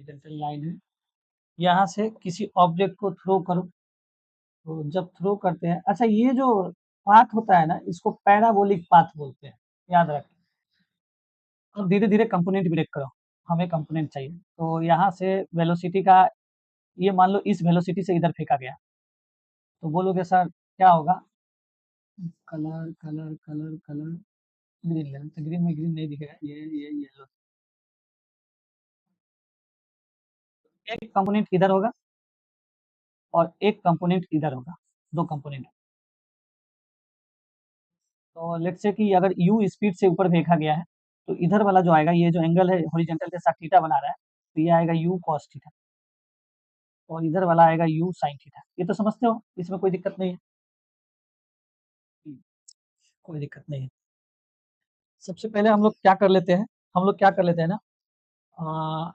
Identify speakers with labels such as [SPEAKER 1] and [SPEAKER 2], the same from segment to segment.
[SPEAKER 1] Horizontal line है, यहाँ से किसी ऑब्जेक्ट को थ्रो करो, तो जब थ्रो करते हैं, अच्छा ये जो पाथ होता है ना, इसको पैराबोलिक पाथ बोलते हैं, याद रखें। अब धीरे-धीरे कंपोनेंट ब्रेक करो, हमें कंपोनेंट चाहिए, तो यहाँ से वेलोसिटी का ये मान लो इस वेलोसिटी से इधर फेंका गया, तो बोलोगे सर क्या होगा? Colour, colour, colour, colour, green लेना, तो ग्रीन में ग्रीन नहीं दिखेगा, ये येलो। एक कंपोनेंट इधर होगा और एक कंपोनेंट इधर होगा, 2 कंपोनेंट। तो लेट्स से कि अगर u स्पीड से ऊपर फेंका गया है, तो इधर वाला जो आएगा, ये जो एंगल है हॉरिजॉन्टल के साथ थीटा बना रहा है, तो ये आएगा u cos थीटा और इधर वाला आएगा u sin थीटा। ये तो समझते हो, इसमें कोई दिक्कत नहीं है। कोई दिक्कत नहीं है। सबसे पहले हम लोग क्या कर लेते हैं, ना,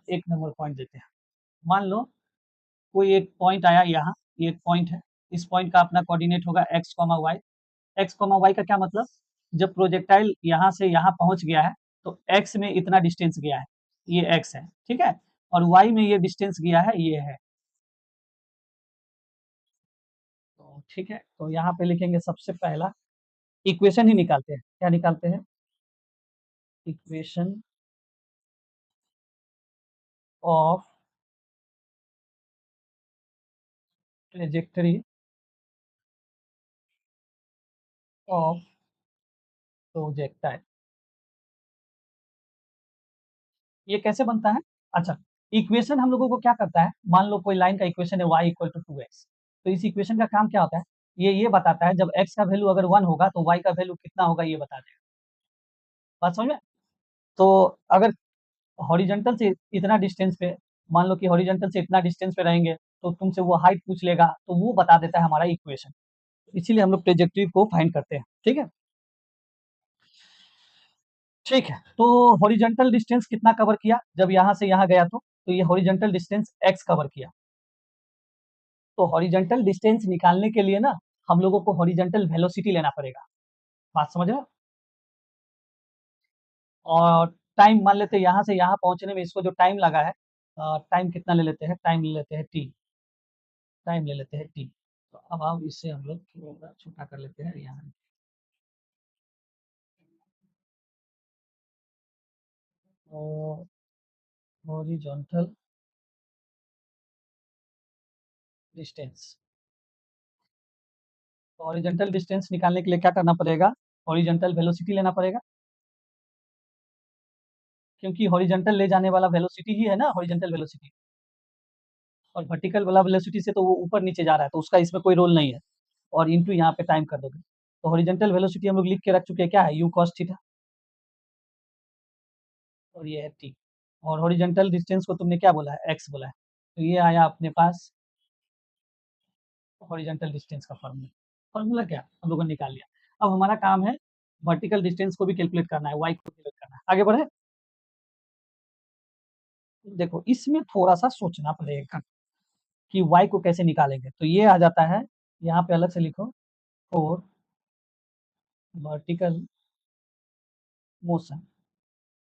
[SPEAKER 1] एक नंबर पॉइंट देते हैं। मान लो कोई एक पॉइंट आया यहाँ, ये एक पॉइंट है, इस पॉइंट का अपना कोऑर्डिनेट होगा x, y। x, y का क्या मतलब? जब प्रोजेक्टाइल यहाँ से यहाँ पहुँच गया है, तो x में इतना डिस्टेंस गया है, ये x है, ठीक है? और y में ये डिस्टेंस गया है, ये है। तो ठीक है, तो यहाँ पे लिखेंगे सबसे पहला इक्वेशन ही निकालते हैं। क्या निकालते हैं? Equation of trajectory of projectile. ये कैसे बनता है? अच्छा, इक्वेशन हम लोगों को क्या करता है, मान लो कोई लाइन का इक्वेशन है y इक्वल टू 2x, तो इस इक्वेशन का काम क्या होता है? ये बताता है जब x का वैल्यू अगर 1 होगा तो y का वैल्यू कितना होगा, ये बता देगा। बात समझ में? तो अगर हॉरिजॉन्टल से इतना डिस्टेंस पे, मान लो कि हॉरिजॉन्टल से इतना डिस्टेंस पे रहेंगे, तो तुमसे वो हाइट पूछ लेगा, तो वो बता देता है हमारा इक्वेशन। इसीलिए हम लोग ट्रेजेक्टरी को फाइंड करते हैं, ठीक है? ठीक है, तो हॉरिजॉन्टल डिस्टेंस कितना कवर किया जब यहाँ से यहाँ गया, तो ये हॉरिजॉन्टल डिस्टेंस x कवर किया। तो हॉरिजॉन्टल डिस्टेंस निकालने के लिए ना, हम लोगों को हॉरिजॉन्टल वेलोसिटी लेना पड़ेगा। बात समझ रहे हो? और टाइम मान लेते हैं यहाँ से यहाँ पहुँचने में इसको जो टाइम लगा है, टाइम कितना ले लेते हैं? टाइम ले लेते हैं t, टाइम ले लेते हैं t। तो अब हम इससे हम लोग थोड़ा छोटा कर लेते हैं यहाँ। और हॉरिजॉन्टल डिस्टेंस, तो हॉरिजॉन्टल डिस्टेंस निकालने के लिए क्या करना पड़ेगा? हॉरिजॉन्टल वेलोसिटी लेना पड़ेगा, क्योंकि हॉरिजॉन्टल ले जाने वाला वेलोसिटी ही है ना, हॉरिजॉन्टल वेलोसिटी। और वर्टिकल वाला वेलोसिटी से तो वो ऊपर नीचे जा रहा है, तो उसका इसमें कोई रोल नहीं है। और इंटू यहाँ पे टाइम कर दोगे, तो हॉरिजॉन्टल वेलोसिटी हम लोग लिख के रख चुके हैं, क्या है? u cos थीटा, और ये है t। और हॉरिजॉन्टल डिस्टेंस को तुमने क्या बोला है? x बोला है, तो ये आया अपने पास हॉरिजॉन्टल डिस्टेंस का फॉर्मूला। फॉर्मूला क्या हम लोगों ने निकाल लिया। अब हमारा काम है वर्टिकल डिस्टेंस को भी कैलकुलेट करना है, y को कैलकुलेट करना है। आगे बढ़े। देखो इसमें थोड़ा सा सोचना पड़ेगा कि y को कैसे निकालेंगे, तो ये आ जाता है, यहाँ पे अलग से लिखो, four vertical motion.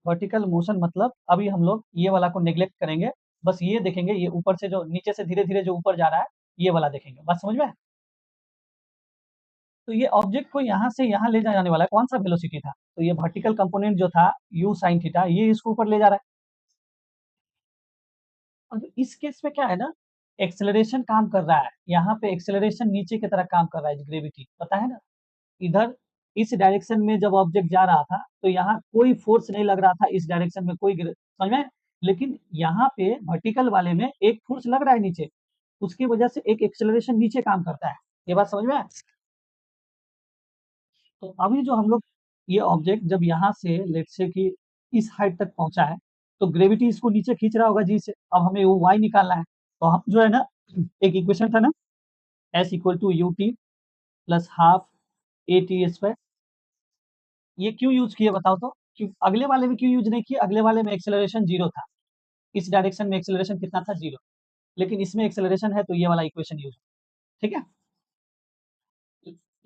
[SPEAKER 1] Vertical motion मतलब अभी हम लोग ये वाला को नेग्लेक्ट करेंगे, बस ये देखेंगे, ये ऊपर से जो नीचे से धीरे धीरे जो ऊपर जा रहा है, ये वाला देखेंगे। बात समझ में? तो ये ऑब्जेक्ट को यहाँ से यहाँ ले जाने वाला कौन सा वेलोसिटी था? तो ये वर्टिकल कंपोनेंट जो था u sin थीटा, ये इसको ऊपर ले जा रहा है। और इस केस में क्या है ना, एक्सेलरेशन काम कर रहा है, यहाँ पे एक्सेलरेशन नीचे की तरह काम कर रहा है, ग्रेविटी, पता है ना? इधर इस डायरेक्शन में जब ऑब्जेक्ट जा रहा था, तो यहाँ कोई फोर्स नहीं लग रहा था, इस डायरेक्शन में कोई समझ में? लेकिन यहाँ पे वर्टिकल वाले में एक फोर्स लग रहा है नीचे, उसकी वजह से एक एक्सेलरेशन नीचे काम करता है। ये बात समझ में आया? तो अभी जो हम लोग, ये ऑब्जेक्ट जब यहाँ से लेट्स से कि इस हाइट तक पहुंचा है, तो ग्रेविटी इसको नीचे खींच रहा होगा जी से। अब हमें वो y निकालना है, तो हम जो है ना, एक इक्वेशन था ना, s equal to u t plus half a t square, ये क्यों यूज किए बताओ तो? क्यों अगले वाले में क्यों यूज नहीं किए? अगले वाले में एक्सेलरेशन जीरो था, इस डायरेक्शन में एक्सेलरेशन कितना था? जीरो। लेकिन इसमें एक्सेलरेशन है, तो ये वाला इक्वेशन यूज, ठीक है?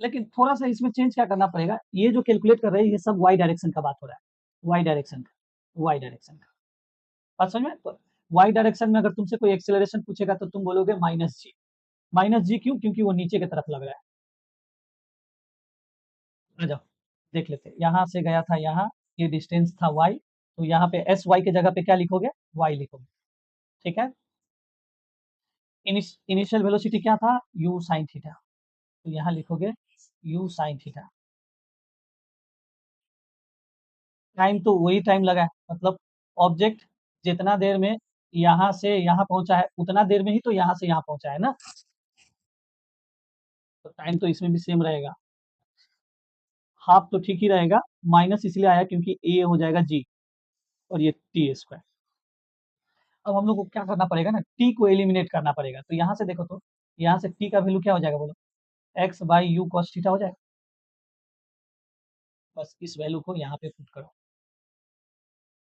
[SPEAKER 1] लेकिन थोड़ा सा इसमें चेंज क्या करना पड़ेगा, ये जो कैलकुलेट कर रहे हैं, ये सब वाई डायरेक्शन का बात हो रहा है, वाई डायरेक्शन का, वाई डायरेक्शन का। बात समझ में? तो वाई डायरेक्शन में अगर तुमसे कोई एक्सेलरेशन पूछेगा तो तुम बोलोगे माइनस जी। माइनस जी क्यों? क्योंकि वो नीचे की तरफ लग रहा है। आ जाओ देख लेते हैं। यहाँ से गया था यहाँ, ये डिस्टेंस था y, तो यहाँ पे एस वाई की जगह पे क्या लिखोगे? y लिखोगे। ठीक है। इनिशियल वेलोसिटी क्या था? u साइन थीटा, तो यहाँ लिखोगे u साइन थीटा। टाइम तो वही टाइम लगा है, मतलब ऑब्जेक्ट जितना देर में यहाँ से यहाँ पहुंचा है उतना देर में ही तो यहाँ से यहाँ पहुंचा है ना, तो टाइम तो इसमें भी सेम रहेगा। हाफ तो ठीक ही रहेगा, माइनस इसलिए आया क्योंकि ए हो जाएगा जी और ये टी स्क्वायर। अब हम लोग को क्या करना पड़ेगा ना, टी को एलिमिनेट करना पड़ेगा। तो यहाँ से देखो, तो यहाँ से टी का वैल्यू क्या हो जाएगा बोलो? X by u cos theta हो जाएगा। बस इस वैल्यू को यहाँ पे पुट करो,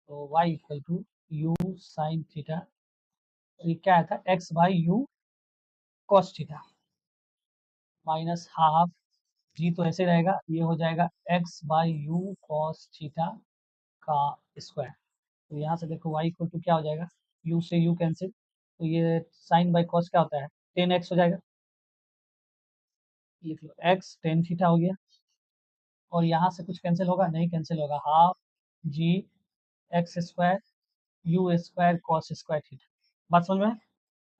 [SPEAKER 1] तो y equal to u sine theta, ये क्या आया था? X by u cos theta minus half g, तो ऐसे रहेगा, ये हो जाएगा x by u cos theta का स्क्वायर। तो यहाँ से देखो y इक्वल टू क्या हो जाएगा? u से u कैंसिल, तो ये साइन बाई कॉस क्या होता है? 10x हो जाएगा। लिख लो x टेन थीटा हो गया, और यहाँ से कुछ कैंसिल होगा? नहीं कैंसिल होगा, half g x square u square cos square theta. बात समझ में है?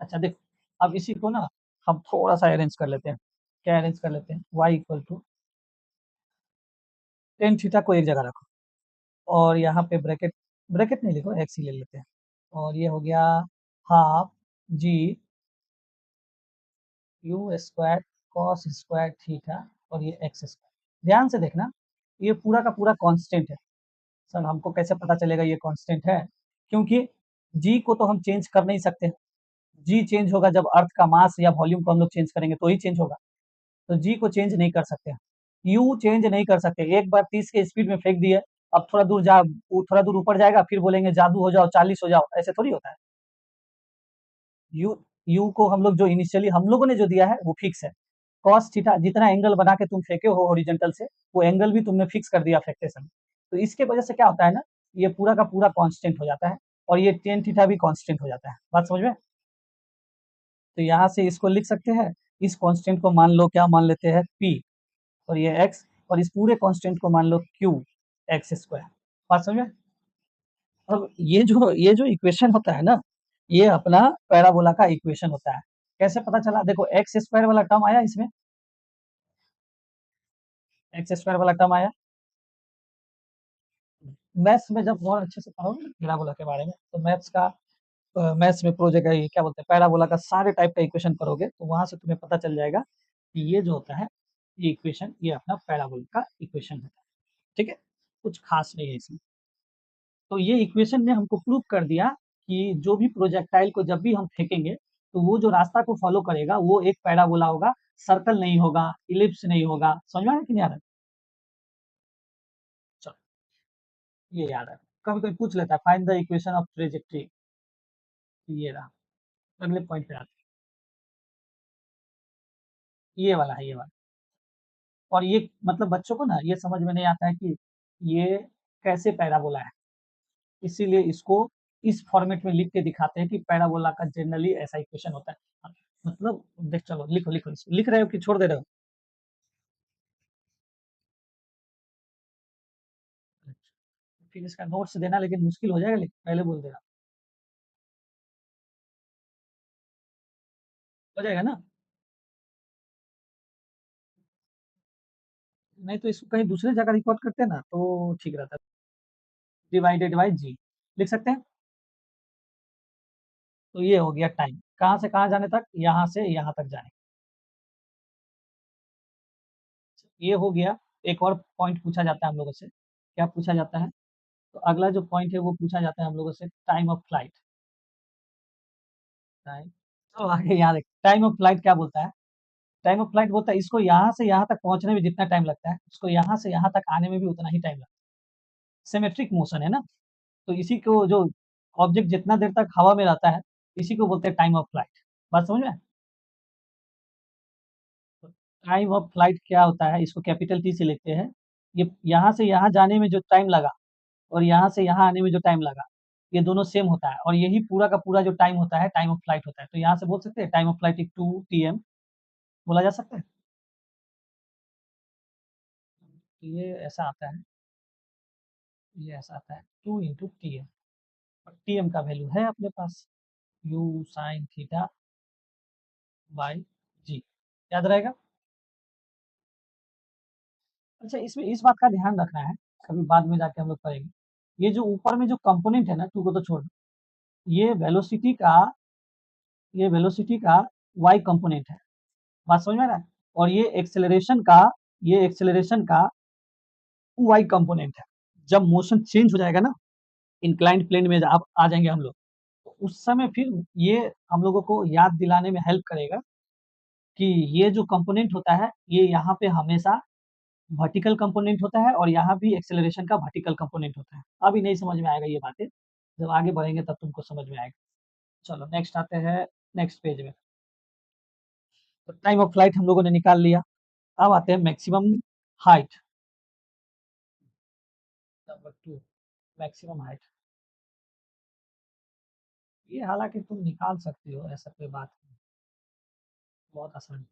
[SPEAKER 1] अच्छा देखो, अब इसी को ना हम थोड़ा सा अरेंज कर लेते हैं। क्या अरेंज कर लेते हैं? y equal to tan theta को एक जगह रखो, और यहाँ पे ब्रैकेट, ब्रैकेट नहीं लिखो, एक्स ही ले लेते हैं, और ये हो गया half g u square cos square theta, और ये एक्स स्क्वायर। ध्यान से देखना, ये पूरा का पूरा कांस्टेंट है। सर हमको कैसे पता चलेगा ये कांस्टेंट है? क्योंकि जी को तो हम चेंज कर नहीं सकते। जी चेंज होगा जब अर्थ का मास या वॉल्यूम को हम लोग चेंज करेंगे तो ही चेंज होगा। तो जी को चेंज नहीं कर सकते, यू चेंज नहीं कर सकते। एक बार 30 के स्पीड में फेंक दिए, अब थोड़ा दूर जा, वो थोड़ा दूर ऊपर जाएगा, फिर बोलेंगे जादू हो जाओ 40 हो जाओ, ऐसे थोड़ी होता है। यू यू को हम लोग जो इनिशियली हम लोगों ने जो दिया है वो फिक्स है। कॉस थीटा जितना एंगल बना के तुम फेंके हो हॉरिजॉन्टल से, वो एंगल भी तुमने फिक्स कर दिया फेंकते समय। तो इसके वजह से क्या होता है ना, ये पूरा का पूरा कांस्टेंट हो जाता है, और ये टेन थीटा भी कांस्टेंट हो जाता है। बात समझ में? तो यहाँ से इसको लिख सकते हैं, इस कांस्टेंट को मान लो, क्या मान लेते हैं? पी, और ये एक्स, और इस पूरे कांस्टेंट को मान लो क्यू एक्स स्क्वायर। बात समझ में? अब ये जो इक्वेशन होता है ना, ये अपना पैराबोला का इक्वेशन होता है। कैसे पता चला? देखो एक्स स्क्वायर वाला टर्म आया इसमें, एक्स स्क्वायर वाला टर्म आया। मैथ्स में जब और अच्छे से पढ़ोगे ना पैराबोला के बारे में, तो मैथ्स में प्रोजेक्ट है, क्या बोलते हैं, पैराबोला का सारे टाइप का इक्वेशन करोगे तो वहां से तुम्हें पता चल जाएगा कि ये जो होता है, ये इक्वेशन, ये अपना पैराबोला का इक्वेशन होता है। ठीक है, कुछ खास नहीं है इसमें। तो ये इक्वेशन ने हमको प्रूव कर दिया कि जो भी प्रोजेक्टाइल को जब भी हम फेंकेंगे, तो वो जो रास्ता को फॉलो करेगा वो एक पैराबोला होगा, सर्कल नहीं होगा, इलिप्स नहीं होगा। समझ में आ रहा है कि नहीं आ रहा है? चलो ये याद है, कभी कभी पूछ लेता है find the equation of trajectory, ये रहा। अगले पॉइंट पे आते हैं, ये वाला है, ये वाला। और ये मतलब बच्चों को ना ये समझ में नहीं आता है कि ये कैसे पैराबोला है, इसीलिए इसको इस फॉर्मेट में लिख के दिखाते हैं कि पैराबोला का जनरली ऐसा इक्वेशन होता है। मतलब देख, चलो लिखो लिखो, इसको लिख रहे हो कि छोड़ दे रहे हो? फिर इसका नोट्स देना लेकिन मुश्किल हो जाएगा, लेकिन पहले बोल दे रहा, हो जाएगा ना? नहीं तो इसको कहीं दूसरे जगह रिकॉर्ड करते हैं ना तो ठीक रहता है। डिवाइडेड बाई जी लिख सकते हैं। तो ये हो गया टाइम, कहाँ से कहाँ जाने तक? यहाँ से यहाँ तक जाने। ये हो गया। एक और पॉइंट पूछा जाता है हम लोगों से, क्या पूछा जाता है? तो अगला जो पॉइंट है वो पूछा जाता है हम लोगों से, टाइम ऑफ फ्लाइट। टाइम, तो आगे यहाँ देख, टाइम ऑफ फ्लाइट क्या बोलता है? टाइम ऑफ फ्लाइट बोलता है इसको यहाँ से यहाँ तक पहुंचने में जितना टाइम लगता है, उसको यहाँ से यहाँ तक आने में भी उतना ही टाइम लगता है। सिमेट्रिक मोशन है ना, तो इसी को जो ऑब्जेक्ट जितना देर तक हवा में रहता है, इसी को बोलते हैं टाइम ऑफ फ्लाइट। बात समझ में? टाइम ऑफ फ्लाइट क्या होता है, इसको कैपिटल टी से लिखते हैं। ये यहाँ से यहाँ जाने में जो टाइम लगा और यहाँ से यहाँ आने में जो टाइम लगा, ये दोनों सेम होता है और यही पूरा का पूरा जो टाइम होता है टाइम ऑफ फ्लाइट होता है। तो यहाँ से बोल सकते हैं टाइम ऑफ फ्लाइट 2 TM बोला जा सकता है। तो ये ऐसा आता है, ये ऐसा आता है 2 × TM और TM का वैल्यू है अपने पास u sin थीटा बाई जी, याद रहेगा। अच्छा इसमें इस बात का ध्यान रखना है, कभी बाद में जाके हम लोग पढ़ेंगे। ये जो ऊपर में जो कंपोनेंट है ना, 2 को तो छोड़ दो, ये वेलोसिटी का ये वेलोसिटी का y कंपोनेंट है, बात समझ में आ रहा है? और ये एक्सेलरेशन का y कंपोनेंट है। जब मोशन चेंज हो जाएगा ना, इंक्लाइंड प्लेन में आप आ जाएंगे हम लोग, तो उस समय फिर ये हम लोगों को याद दिलाने में हेल्प करेगा कि ये जो कंपोनेंट होता है, ये यहाँ पे हमेशा वर्टिकल कंपोनेंट होता है और यहाँ भी एक्सेलरेशन का वर्टिकल कंपोनेंट होता है। अभी नहीं समझ में आएगा ये बातें, जब आगे बढ़ेंगे तब तुमको समझ में आएगा। चलो नेक्स्ट आते हैं, नेक्स्ट पेज में। तो टाइम ऑफ फ्लाइट हम लोगों ने निकाल लिया। अब आते हैं maximum height, number 2, maximum height. ये हालांकि तुम निकाल सकते हो, ऐसा कोई बात नहीं, बहुत आसान।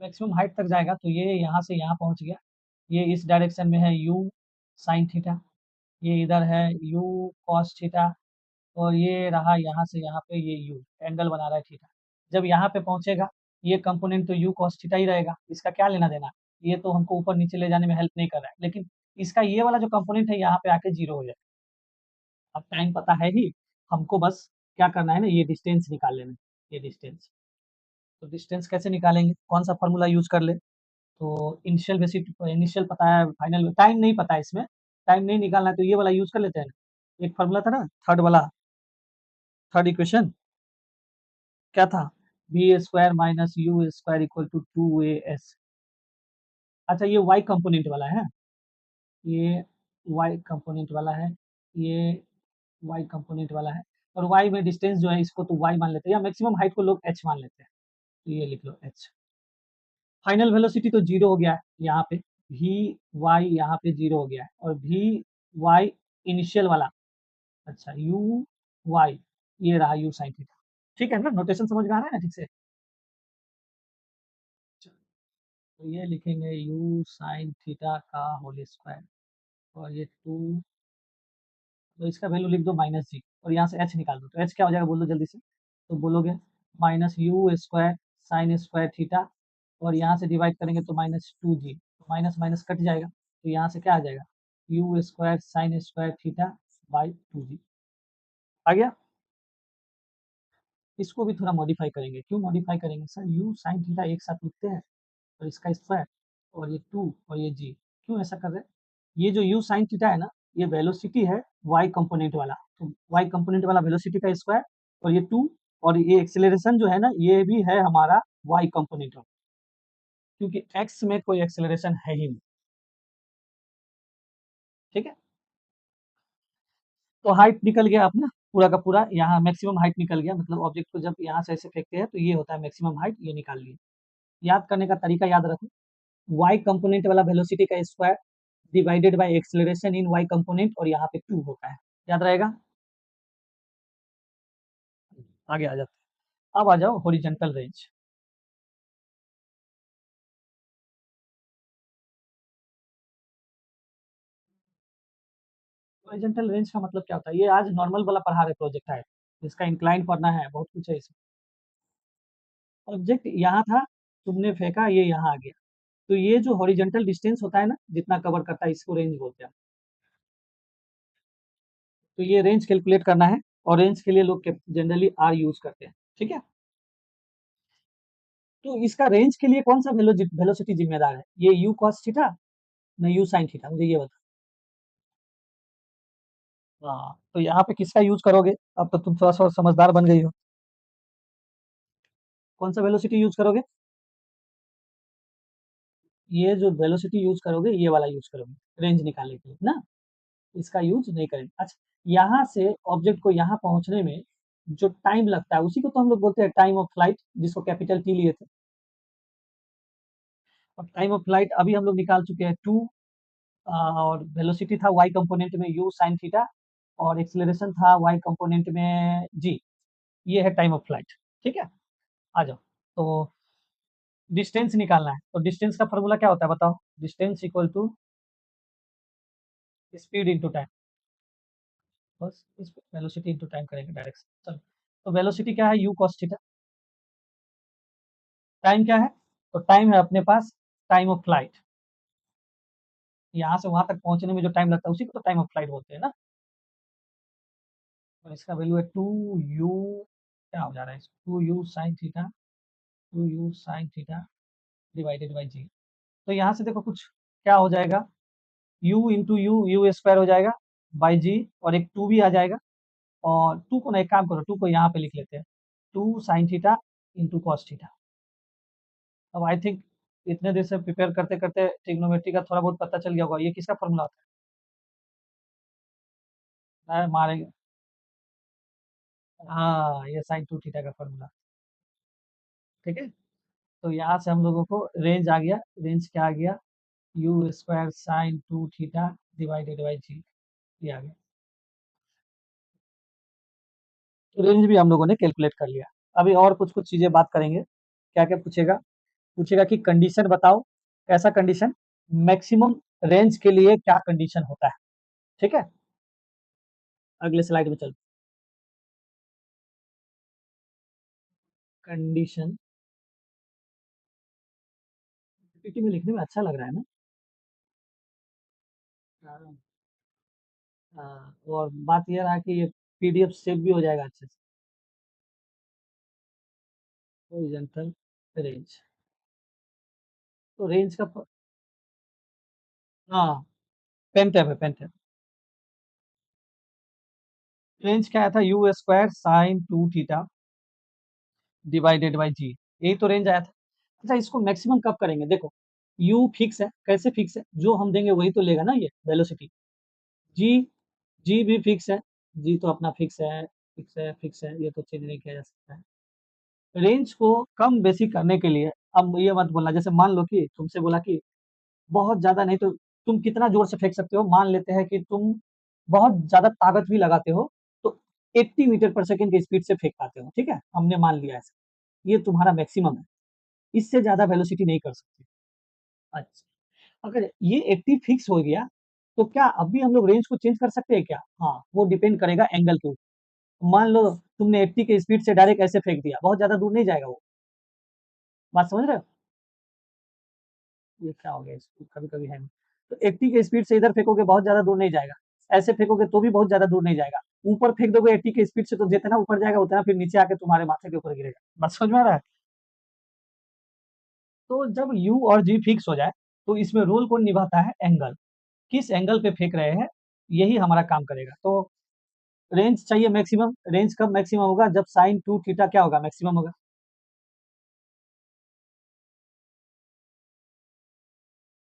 [SPEAKER 1] मैक्सिमम हाइट तक जाएगा तो ये यहाँ से यहाँ पहुँच गया, ये इस डायरेक्शन में है u साइन थीटा, ये इधर है u कॉस थीटा और ये रहा यहाँ से यहाँ पे ये u एंगल बना रहा है थीटा। जब यहाँ पे पहुँचेगा ये कंपोनेंट तो u कॉस थीटा ही रहेगा, इसका क्या लेना देना, ये तो हमको ऊपर नीचे ले जाने में हेल्प नहीं कर रहा है, लेकिन इसका ये वाला जो कंपोनेंट है यहाँ पे आके जीरो हो जाए। अब टाइम पता है ही, हमको बस क्या करना है ना, ये डिस्टेंस निकाल लेना है, ये डिस्टेंस। तो डिस्टेंस कैसे निकालेंगे, कौन सा फॉर्मूला यूज कर ले, तो इनिशियल वेलोसिटी, इनिशियल पता है, फाइनल टाइम नहीं पता है, इसमें टाइम नहीं निकालना है तो ये वाला यूज कर लेते हैं ना। एक फॉर्मूला था ना, थर्ड वाला, थर्ड इक्वेशन क्या था, v² minus u² equal to 2as। अच्छा ये y कंपोनेंट वाला है, ये y कंपोनेंट वाला है, ये y कंपोनेंट वाला है और y में डिस्टेंस जो है इसको तो y मान लेते हैं, या मैक्सिमम हाइट को लोग h मान लेते हैं, तो ये लिख लो h। फाइनल वेलोसिटी तो जीरो हो गया है यहाँ पे, वी वाई यहाँ पे जीरो हो गया है और वी वाई इनिशियल वाला, अच्छा यू वाई, ये रहा यू साइन थीटा। ठीक है ना, नोटेशन समझ में आ रहा है ना ठीक से। तो ये लिखेंगे यू साइन थीटा का होल स्क्वायर और ये 2, तो इसका वैल्यू लिख दो -g और यहाँ से h निकाल दो, तो h क्या हो जाएगा बोल दो जल्दी से, तो बोलोगे -u² साइन स्क्वायर थीटा और यहाँ से डिवाइड करेंगे तो -2g, तो माइनस माइनस कट जाएगा, तो यहाँ से क्या आ जाएगा u² sign square theta by 2g आ गया। इसको भी थोड़ा मॉडिफाई करेंगे, क्यों मॉडिफाई करेंगे सर, u साइन थीटा एक साथ लिखते हैं और इसका स्क्वायर और ये 2 और ये g, क्यों ऐसा कर रहे हैं, ये जो u साइन थीटा है ना, ये वेलोसिटी है y कंपोनेंट वाला, तो y कंपोनेंट वाला वेलोसिटी का स्क्वायर और ये 2 और ये एक्सेलरेशन जो है ना, ये भी है हमारा y कंपोनेंट वाला, क्योंकि x में कोई एक्सेलरेशन है ही नहीं। ठीक है, तो हाइट निकल गया अपना पूरा का पूरा, यहाँ मैक्सिमम हाइट निकल गया, मतलब ऑब्जेक्ट को जब यहाँ से ऐसे फेंकते हैं तो ये होता है मैक्सिमम हाइट, ये निकाल लिए। याद करने का तरीका याद रखो, y कंपोनेंट वाला वेलोसिटी का square divided by acceleration in y component और यहाँ पे 2 होता है, याद रहेगा। आगे आ जाते हैं, अब आ जाओ हॉरिजॉन्टल रेंज। हॉरिजॉन्टल रेंज का मतलब क्या होता है, ये आज नॉर्मल वाला पढ़ा रहे प्रोजेक्ट है, जिसका इंक्लाइन पढ़ना है, बहुत कुछ है इसमें। ऑब्जेक्ट यहाँ था, तुमने फेंका, ये यहाँ आ गया, तो ये जो हॉरिजॉन्टल डिस्टेंस होता है ना, जितना कवर करता है, इसको रेंज बोलते हैं। तो ये रेंज कैलकुलेट करना है और रेंज के लिए लोग जनरली आर यूज करते हैं। ठीक है, तो इसका रेंज के लिए कौन सा वेलोसिटी जिम्मेदार है, ये यू कॉस थीटा न यू साइन थीटा, मुझे ये बता। हाँ, तो यहाँ पे किसका यूज करोगे, अब तो तुम थोड़ा सा समझदार बन गई हो, कौन सा वेलोसिटी यूज करोगे, ये जो वेलोसिटी यूज करोगे ये वाला यूज करोगे रेंज निकालने के लिए ना, इसका यूज नहीं करेंगे। अच्छा, यहाँ से ऑब्जेक्ट को यहाँ पहुंचने में जो टाइम लगता है उसी को तो हम लोग बोलते हैं टाइम ऑफ फ्लाइट, जिसको कैपिटल टी लिए थे। और टाइम ऑफ फ्लाइट अभी हम लोग निकाल चुके हैं 2 और वेलोसिटी था y कंपोनेंट में u साइन थीटा और एक्सेलरेशन था वाई कंपोनेंट में जी। ये है टाइम ऑफ फ्लाइट। ठीक है, आ जाओ। तो डिस्टेंस निकालना है, तो डिस्टेंस का फॉर्मूला क्या होता है बताओ? Distance equal to speed into time. बस इस वेलोसिटी इंटू टाइम करेंगे डायरेक्ट। चलो, तो वेलोसिटी क्या है? You cos theta. टाइम क्या है? तो टाइम है अपने पास टाइम ऑफ फ्लाइट। यहाँ से वहां तक पहुंचने में जो टाइम लगता है उसी को तो टाइम ऑफ फ्लाइट बोलते हैं ना। और इसका वैल्यू है 2u। क्या हो जा रहा है? 2u sine theta, 2u sine theta divided by g. तो यहाँ से देखो कुछ क्या हो जाएगा, u इंटू यू स्क्वायर हो जाएगा बाई जी, और एक 2 भी आ जाएगा। और 2 को ना, एक काम करो, 2 को यहाँ पे लिख लेते हैं, 2 sine theta into cos theta. अब आई थिंक इतने देर से प्रिपेयर करते करते ट्रिग्नोमेट्री का थोड़ा बहुत पता चल गया होगा। ये किसका फॉर्मूला होता है? मारेंगे। हाँ, ये साइन 2 थीटा का फॉर्मूला। ठीक है, तो यहाँ से हम लोगों को रेंज आ गया। रेंज क्या आ गया? U square sine 2 theta divided by g, ये आ गया। तो रेंज भी हम लोगों ने कैलकुलेट कर लिया। अभी और कुछ कुछ चीजें बात करेंगे। क्या क्या पूछेगा? पूछेगा कि कंडीशन बताओ। कैसा कंडीशन? मैक्सिमम रेंज के लिए क्या कंडीशन होता है? ठीक है, अगले स्लाइड में चल। कंडीशन पीपीटी में लिखने में अच्छा लग रहा है ना? हाँ, हाँ, और बात यह रहा कि ये पीडीएफ सेव भी हो जाएगा अच्छे से। हॉरिजॉन्टल रेंज, तो रेंज का हाँ, पेन टैब है, पेन टैब। रेंज क्या आया था? U square sine 2 theta divided by g, यही तो रेंज आया था। अच्छा, इसको मैक्सिमम कब करेंगे? देखो, यू फिक्स है। कैसे फिक्स है? जो हम देंगे वही तो लेगा ना ये वेलोसिटी। जी, जी भी फिक्स है। जी तो अपना फिक्स है, फिक्स है, फिक्स है, ये तो चेंज नहीं किया जा सकता है। रेंज को कम बेसी करने के लिए अब ये मत बोलना, जैसे मान लो कि तुमसे बोला कि बहुत ज्यादा नहीं तो तुम कितना जोर से फेंक सकते हो। मान लेते हैं कि तुम बहुत ज्यादा ताकत भी लगाते हो, तो 80 मीटर पर सेकंड की स्पीड से फेंक पाते हो। ठीक है, हमने मान लिया ऐसा, ये तुम्हारा मैक्सिमम है। इससे ज्यादा वेलोसिटी नहीं कर सकते। अच्छा, अगर ये 80 फिक्स हो गया, तो क्या अभी हम लोग रेंज को चेंज कर सकते हैं क्या? हाँ, वो डिपेंड करेगा एंगल के ऊपर। मान लो तुमने 80 के स्पीड से डायरेक्ट ऐसे फेंक दिया, बहुत ज्यादा दूर नहीं जाएगा वो। बात समझ रहे हो? ये क्या हो गया, इसको कभी कभी है। तो 80 के स्पीड से इधर फेंकोगे, बहुत ज्यादा दूर नहीं जाएगा। ऐसे फेंकोगे तो भी बहुत ज्यादा दूर नहीं जाएगा। ऊपर फेंक दोगे 80 के स्पीड से, तो जितना ऊपर जाएगा उतना फिर नीचे आके तुम्हारे माथे के ऊपर गिरेगा। बात समझ में आ रहा है? तो जब यू और जी फिक्स हो जाए, तो इसमें रोल कौन निभाता है? एंगल। किस एंगल पे फेंक रहे हैं, यही हमारा काम करेगा। तो रेंज चाहिए मैक्सिमम। रेंज कब मैक्सिमम होगा? जब साइन 2 थीटा क्या होगा? मैक्सिमम होगा।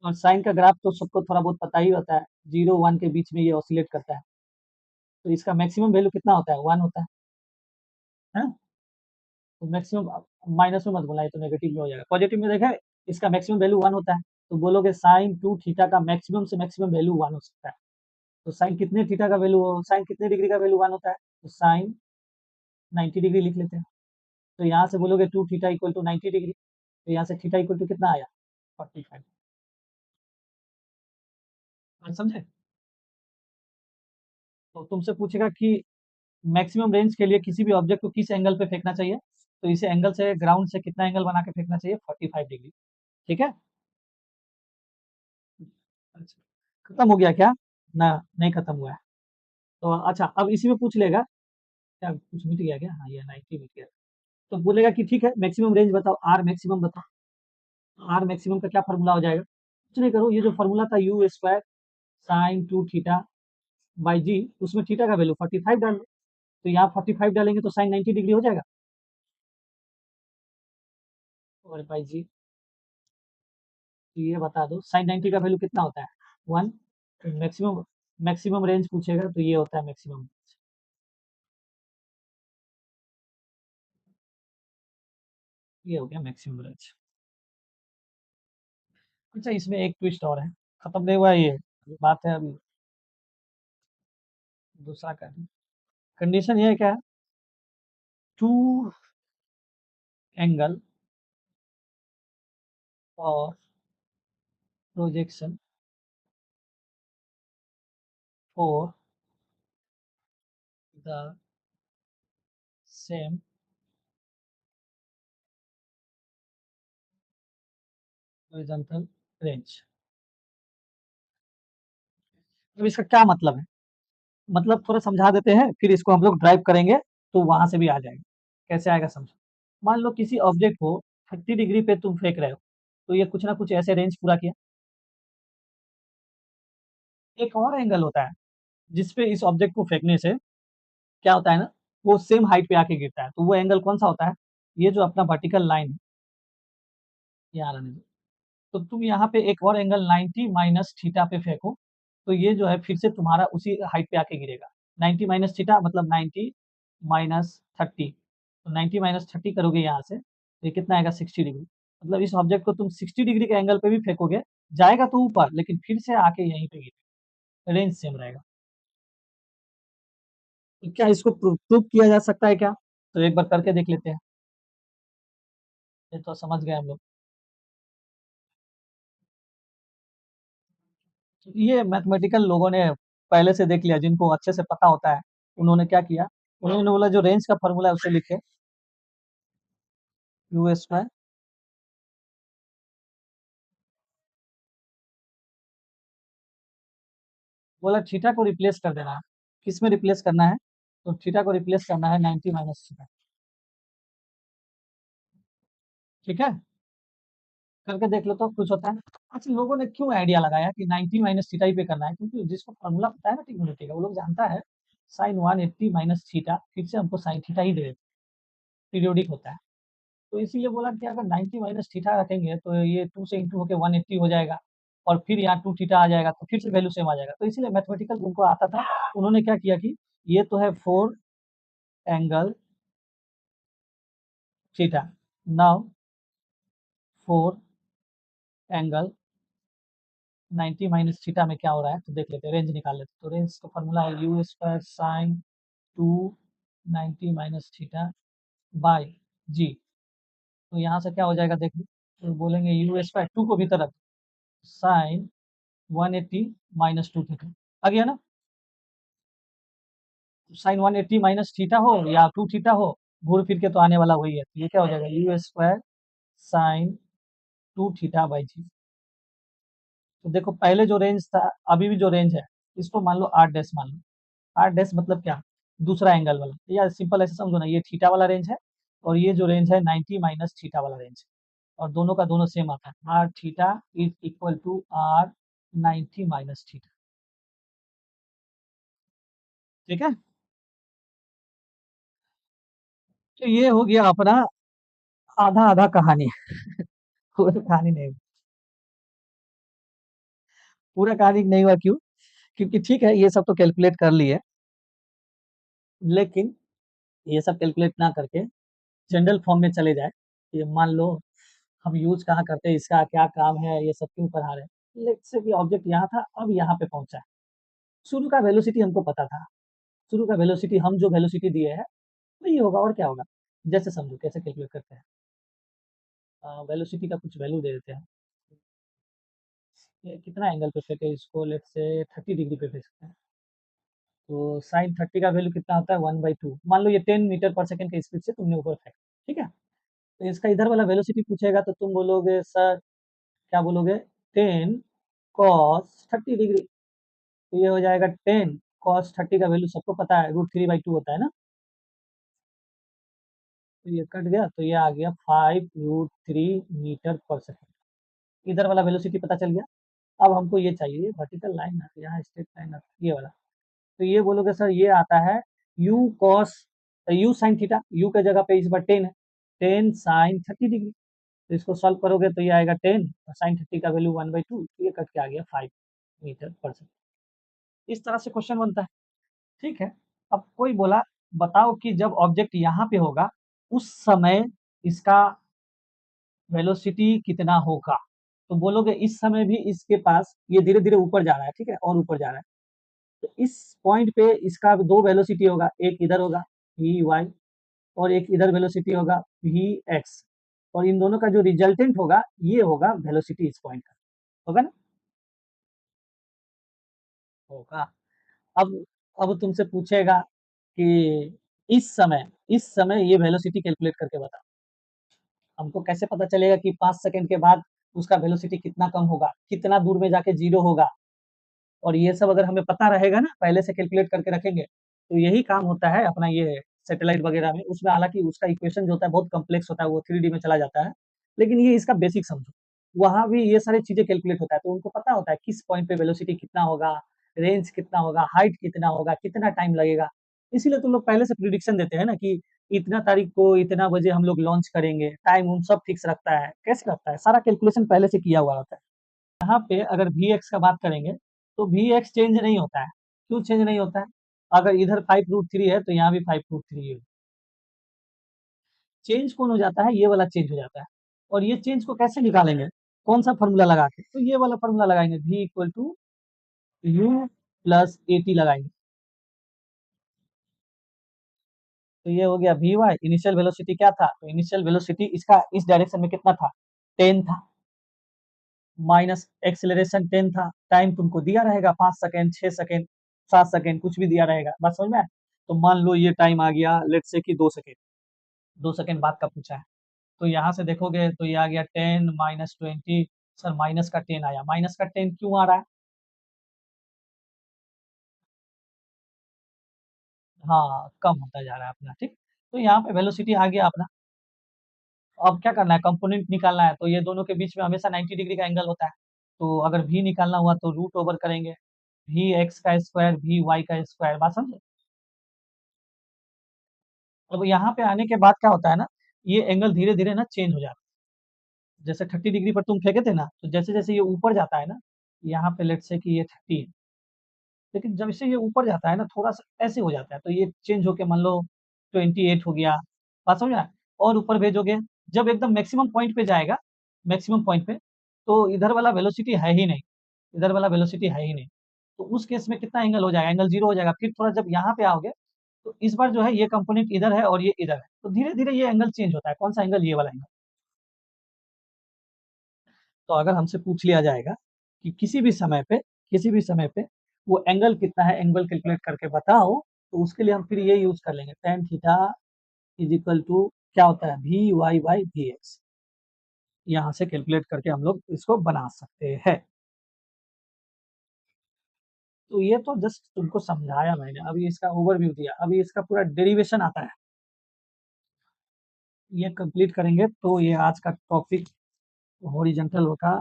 [SPEAKER 1] और साइन का ग्राफ तो सबको थोड़ा बहुत पता ही होता है, 0 1 के बीच में ये ऑसिलेट करता है। तो इसका मैक्सिमम वैल्यू कितना होता है? 1 होता है। तो मैक्सिमम माइनस में मत बोला, ये तो नेगेटिव में हो जाएगा। पॉजिटिव में देखा है, इसका मैक्सिमम वैल्यू 1 होता है। तो बोलोगे साइन 2 थीटा का मैक्सिमम से मैक्सिमम वैल्यू 1 हो सकता है। तो साइन कितने थीटा का वैल्यू, साइन कितने डिग्री का वैल्यू 1 होता है? तो साइन 90 डिग्री लिख लेते हैं। तो यहाँ से बोलोगे 2 थीटा इक्वल टू 90 डिग्री, तो यहाँ से थीटा इक्वल टू कितना आया? 45। बात समझे? तो तुमसे पूछेगा कि मैक्सिमम रेंज के लिए किसी भी ऑब्जेक्ट को किस एंगल पे फेंकना चाहिए, तो इसे एंगल से, ग्राउंड से कितना एंगल बना के फेंकना चाहिए? 45 डिग्री। ठीक है। अच्छा, खत्म हो गया क्या? ना, नहीं खत्म हुआ है। तो अच्छा, अब इसी में पूछ लेगा, क्या कुछ मिट गया क्या? हाँ, ये 90 मिट गया। तो बोलेगा कि ठीक है, मैक्सिमम रेंज बताओ, आर मैक्सिमम बताओ। आर मैक्सिमम का क्या फॉर्मूला हो जाएगा? कुछ नहीं करो, ये जो फॉर्मूला था u square sine 2 theta by g, उसमें थीटा का वैल्यू 45 डाल दो। तो यहाँ 45 डालेंगे तो साइन 90 डिग्री हो जाएगा। और बाई जी, ये बता दो साइन 90 का वैल्यू कितना होता है? 1। मैक्सिमम, मैक्सिमम रेंज पूछेगा तो ये होता है मैक्सिमम। ये हो गया मैक्सिमम रेंज। अच्छा, इसमें एक ट्विस्ट और है, खत्म नहीं हुआ ये, बात है अभी। दूसरा कंडीशन ये है क्या है, टू एंगल और projection for the same horizontal range. अब इसका क्या मतलब है, मतलब थोड़ा समझा देते हैं, फिर इसको हम लोग ड्राइव करेंगे तो वहां से भी आ जाएगा। कैसे आएगा समझो। मान लो किसी ऑब्जेक्ट को 30 डिग्री पे तुम फेंक रहे हो, तो ये कुछ ना कुछ ऐसे रेंज पूरा किया। एक और एंगल होता है जिसपे इस ऑब्जेक्ट को फेंकने से क्या होता है ना, वो सेम हाइट पे आके गिरता है, तो वो एंगल कौन सा होता है, ये जो अपना वर्टिकल लाइन है, यहाँ रहने दो। तो तुम यहाँ पे एक और एंगल 90 माइनस थीटा पे फेंको, तो ये जो है फिर से तुम्हारा उसी हाइट पे आके गिरेगा। 90 माइनस थीटा मतलब 90 माइनस 30, तो 90 माइनस 30 करोगे यहाँ से, तो ये कितना आएगा 60 डिग्री। मतलब इस ऑब्जेक्ट को तुम 60 डिग्री के एंगल पे भी फेंकोगे, जाएगा तो ऊपर, लेकिन फिर से आके यहीं पे गिरेगा, रेंज सेम रहेगा। तो क्या इसको प्रूव किया जा सकता है क्या, तो एक बार करके देख लेते हैं। ये तो समझ गए हम लोग। ये मैथमेटिकल लोगों ने पहले से देख लिया, जिनको अच्छे से पता होता है, उन्होंने क्या किया, उन्होंने बोला जो रेंज का फॉर्मूला है उसे लिखे, यू स्क्वायर, बोला थीटा को रिप्लेस कर देना है। किस में रिप्लेस करना है, तो थीटा को रिप्लेस करना है 90 माइनस थीटा। ठीक है, करके देख लो तो कुछ होता है। अच्छा, लोगों ने क्यों आइडिया लगाया कि 90 माइनस थीटा ही पे करना है, क्योंकि जिसको फॉर्मूला पता है ना ट्रिग्नोमेट्री का, वो लोग जानता है साइन 180 माइनस थीटा फिर से हमको साइन थीटा ही दे देते, पीरियोडिक होता है। तो इसीलिए बोला कि अगर 90 माइनस थीटा रखेंगे तो ये 2 से इंटू होकर 180 हो जाएगा, और फिर यहाँ 2 थीटा आ जाएगा, तो फिर से वैल्यू सेम आ जाएगा। तो इसीलिए मैथमेटिकल जिनको आता था, उन्होंने क्या किया कि ये तो है 4 angle theta, now 4 angle 90 minus theta में क्या हो रहा है, तो देख लेते हैं, रेंज निकाल लेते हैं। तो रेंज का फॉर्मूला है u square sine 2 90 minus theta by g. तो यहाँ से क्या हो जाएगा देख लो, तो बोलेंगे यू स्क्वायर 2 को भीतर रख, साइन 180 माइनस 2 थीटा आ गया ना। साइन 180 माइनस थीटा हो या 2 थीटा हो, घूर फिर के तो आने वाला वही है, तो ये क्या हो जाएगा u square sine 2 theta by g. तो देखो पहले जो रेंज था, अभी भी जो रेंज है, इसको मान लो आर डैश मान लो। आर डैश मतलब क्या, दूसरा एंगल वाला, या सिंपल ऐसे समझो ना, ये थीटा वाला रेंज है, और ये जो रेंज है 90 माइनस थीटा वाला रेंज है, और दोनों का दोनों सेम आता है, r theta is equal to r 90 minus theta. ठीक है, तो ये हो गया अपना आधा आधा कहानी। पूरा कहानी नहीं, पूरा कहानी नहीं हुआ, क्यों, क्योंकि ठीक है ये सब तो कैलकुलेट कर लिए, लेकिन ये सब कैलकुलेट ना करके जनरल फॉर्म में चले जाए, कि मान लो हम यूज कहाँ करते हैं, इसका क्या काम है, ये सब क्यों पढ़ा रहे हैं। लेट्स से कि ऑब्जेक्ट यहाँ था, अब यहाँ पे पहुंचा है। शुरू का वेलोसिटी हमको पता था, शुरू का वेलोसिटी हम जो वेलोसिटी दिए है वही होगा, और क्या होगा। जैसे समझो कैसे कैलकुलेट करते हैं, वेलोसिटी का कुछ वैल्यू दे देते हैं, ये कितना एंगल पे फेंके इसको, लेट्स से 30 डिग्री पे फेंक सकते हैं, तो साइन 30 का वैल्यू कितना होता है 1/2। मान लो ये 10 मीटर पर सेकंड की स्पीड से तुमने ऊपर फेंका, ठीक है, तो इसका इधर वाला वेलोसिटी पूछेगा, तो तुम बोलोगे सर, क्या बोलोगे, 10 कॉस 30 डिग्री, तो ये हो जाएगा 10 कॉस 30 का वैल्यू सबको पता है, √3/2 होता है ना, तो ये कट गया, तो ये आ गया 5√3 मीटर पर सेकंड। इधर वाला वेलोसिटी पता चल गया। अब हमको ये चाहिए, वर्टिकल लाइन है यहाँ, स्ट्रेट लाइन है ये वाला, तो ये बोलोगे सर ये आता है you cos, you sine theta, you के जगह पे इस बार 10 है, 10 साइन 30 डिग्री, तो इसको सॉल्व करोगे तो ये आएगा 10 और साइन 30 का वैल्यू 1/2, ये कट के आ गया 5 मीटर पर सेकंड। इस तरह से क्वेश्चन बनता है। ठीक है, अब कोई बोला बताओ कि जब ऑब्जेक्ट यहाँ पे होगा उस समय इसका वेलोसिटी कितना होगा, तो बोलोगे इस समय भी इसके पास ये धीरे धीरे ऊपर जा रहा है, ठीक है, और ऊपर जा रहा है, तो इस पॉइंट पे इसका 2 वेलोसिटी होगा, एक इधर होगा Vy और एक इधर वेलोसिटी होगा Vx और इन दोनों का जो रिजल्टेंट होगा ये होगा वेलोसिटी इस पॉइंट का, होगा ना? होगा। अब अब तुमसे पूछेगा कि इस समय ये वेलोसिटी कैलकुलेट करके बता। हमको कैसे पता चलेगा कि 5 सेकंड के बाद उसका वेलोसिटी कितना कम होगा, कितना दूर में जाके 0 होगा? और ये सब अगर हमें पता रहेगा ना, पहले से कैलकुलेट करके रखेंगे, तो यही काम होता है अपना ये सैटेलाइट वगैरह में। उसमें हालाँकि उसका इक्वेशन जो होता है बहुत कॉम्प्लेक्स होता है, वो 3D में चला जाता है। लेकिन ये इसका बेसिक समझो। वहाँ भी ये सारी चीज़ें कैलकुलेट होता है, तो उनको पता होता है किस पॉइंट पे वेलोसिटी कितना होगा, रेंज कितना होगा, हाइट कितना होगा, कितना टाइम लगेगा। इसीलिए तुम लोग पहले से प्रिडिक्शन देते हैं ना कि इतना तारीख को इतना बजे हम लोग लॉन्च करेंगे, टाइम-उम सब फिक्स रखता है। कैसे रखता है? सारा कैलकुलेशन पहले से किया हुआ होता है। यहाँ पे अगर Vx का बात करेंगे, तो Vx चेंज नहीं होता है। क्यों चेंज नहीं होता है? अगर इधर 5√3 है, तो यहाँ भी 5√3 है। चेंज कौन हो जाता है? ये वाला चेंज हो जाता है। और ये चेंज को कैसे निकालेंगे? कौन-सा फ़ॉर्मूला लगा के? तो ये वाला फ़ॉर्मूला लगाएँगे, V equal to U plus AT लगाएँगे। तो ये हो गया Vy, इनिशियल वेलोसिटी क्या था? तो इनिशियल वेलोसिटी इसका इस डायरेक्शन में कितना था? 10 था। माइनस एक्सेलरेशन 10 था। टाइम तुमको दिया रहेगा 5 सेकंड, 6 सेकंड, 7 सेकंड कुछ भी दिया रहेगा। बात समझ में आया? तो मान लो ये टाइम आ गया लेट्स से कि 2 सेकंड। 2 सेकंड बाद का पूछा है। तो यहाँ से देखोगे तो ये आ गया 10 माइनस 20 सर माइनस का 10 आया। माइनस का 10 क्यों आ रहा है? हाँ, कम होता जा रहा है अपना, ठीक? तो यहाँ पे वेलोसिटी आ गया अपना। अब क्या करना है? कंपोनेंट निकालना है। तो ये दोनों के बीच में हमेशा 90 डिग्री का एंगल होता है। तो अगर V निकालना हुआ तो रूट ओवर करेंगे। Vx का स्क्वायर, Vy का स्क्वायर, बात समझे? अब यहाँ पे आने के बाद क्या होता है ना, ये एंगल धीरे-धीरे ना चेंज हो जाता है। जैसे 30 डिग्री पर तुम फेंके थे ना, तो जैसे-जैसे ये ऊपर जाता है ना, यहाँ पे लेट्स से कि ये 30 है। लेकिन जब से ये ऊपर जाता है ना, थोड़ा-सा ऐसे हो जाता है, तो ये चेंज होके मान लो 28 हो गया। बात समझ में आया? और ऊपर भेजोगे, जब एकदम मैक्सिमम पॉइंट पे जाएगा, मैक्सिमम पॉइंट पे, तो इधर वाला वेलोसिटी है ही नहीं, इधर वाला वेलोसिटी है ही नहीं। तो उस केस में कितना एंगल हो जाएगा? एंगल 0 हो जाएगा। फिर थोड़ा जब यहाँ पे आओगे, तो इस बार जो है ये कंपोनेंट इधर है और ये इधर है। तो धीरे-धीरे ये एंगल चेंज होता है। कौन-सा एंगल? ये वाला एंगल। तो अगर हमसे पूछ लिया जाएगा कि किसी भी समय पे वो एंगल कितना है, एंगल कैलकुलेट करके बताओ, तो उसके लिए हम फिर ये यूज़ कर लेंगे tan theta is equal to क्या होता है? Vy by Vx। यहाँ से कैलकुलेट करके हम लोग इसको बना सकते हैं। तो ये तो जस्ट तुमको समझाया मैंने, अभी इसका ओवरव्यू दिया, अभी इसका पूरा डेरिवेशन आता है। ये कंप्लीट करेंगे तो ये आज का टॉपिक हॉरिजॉन्टल का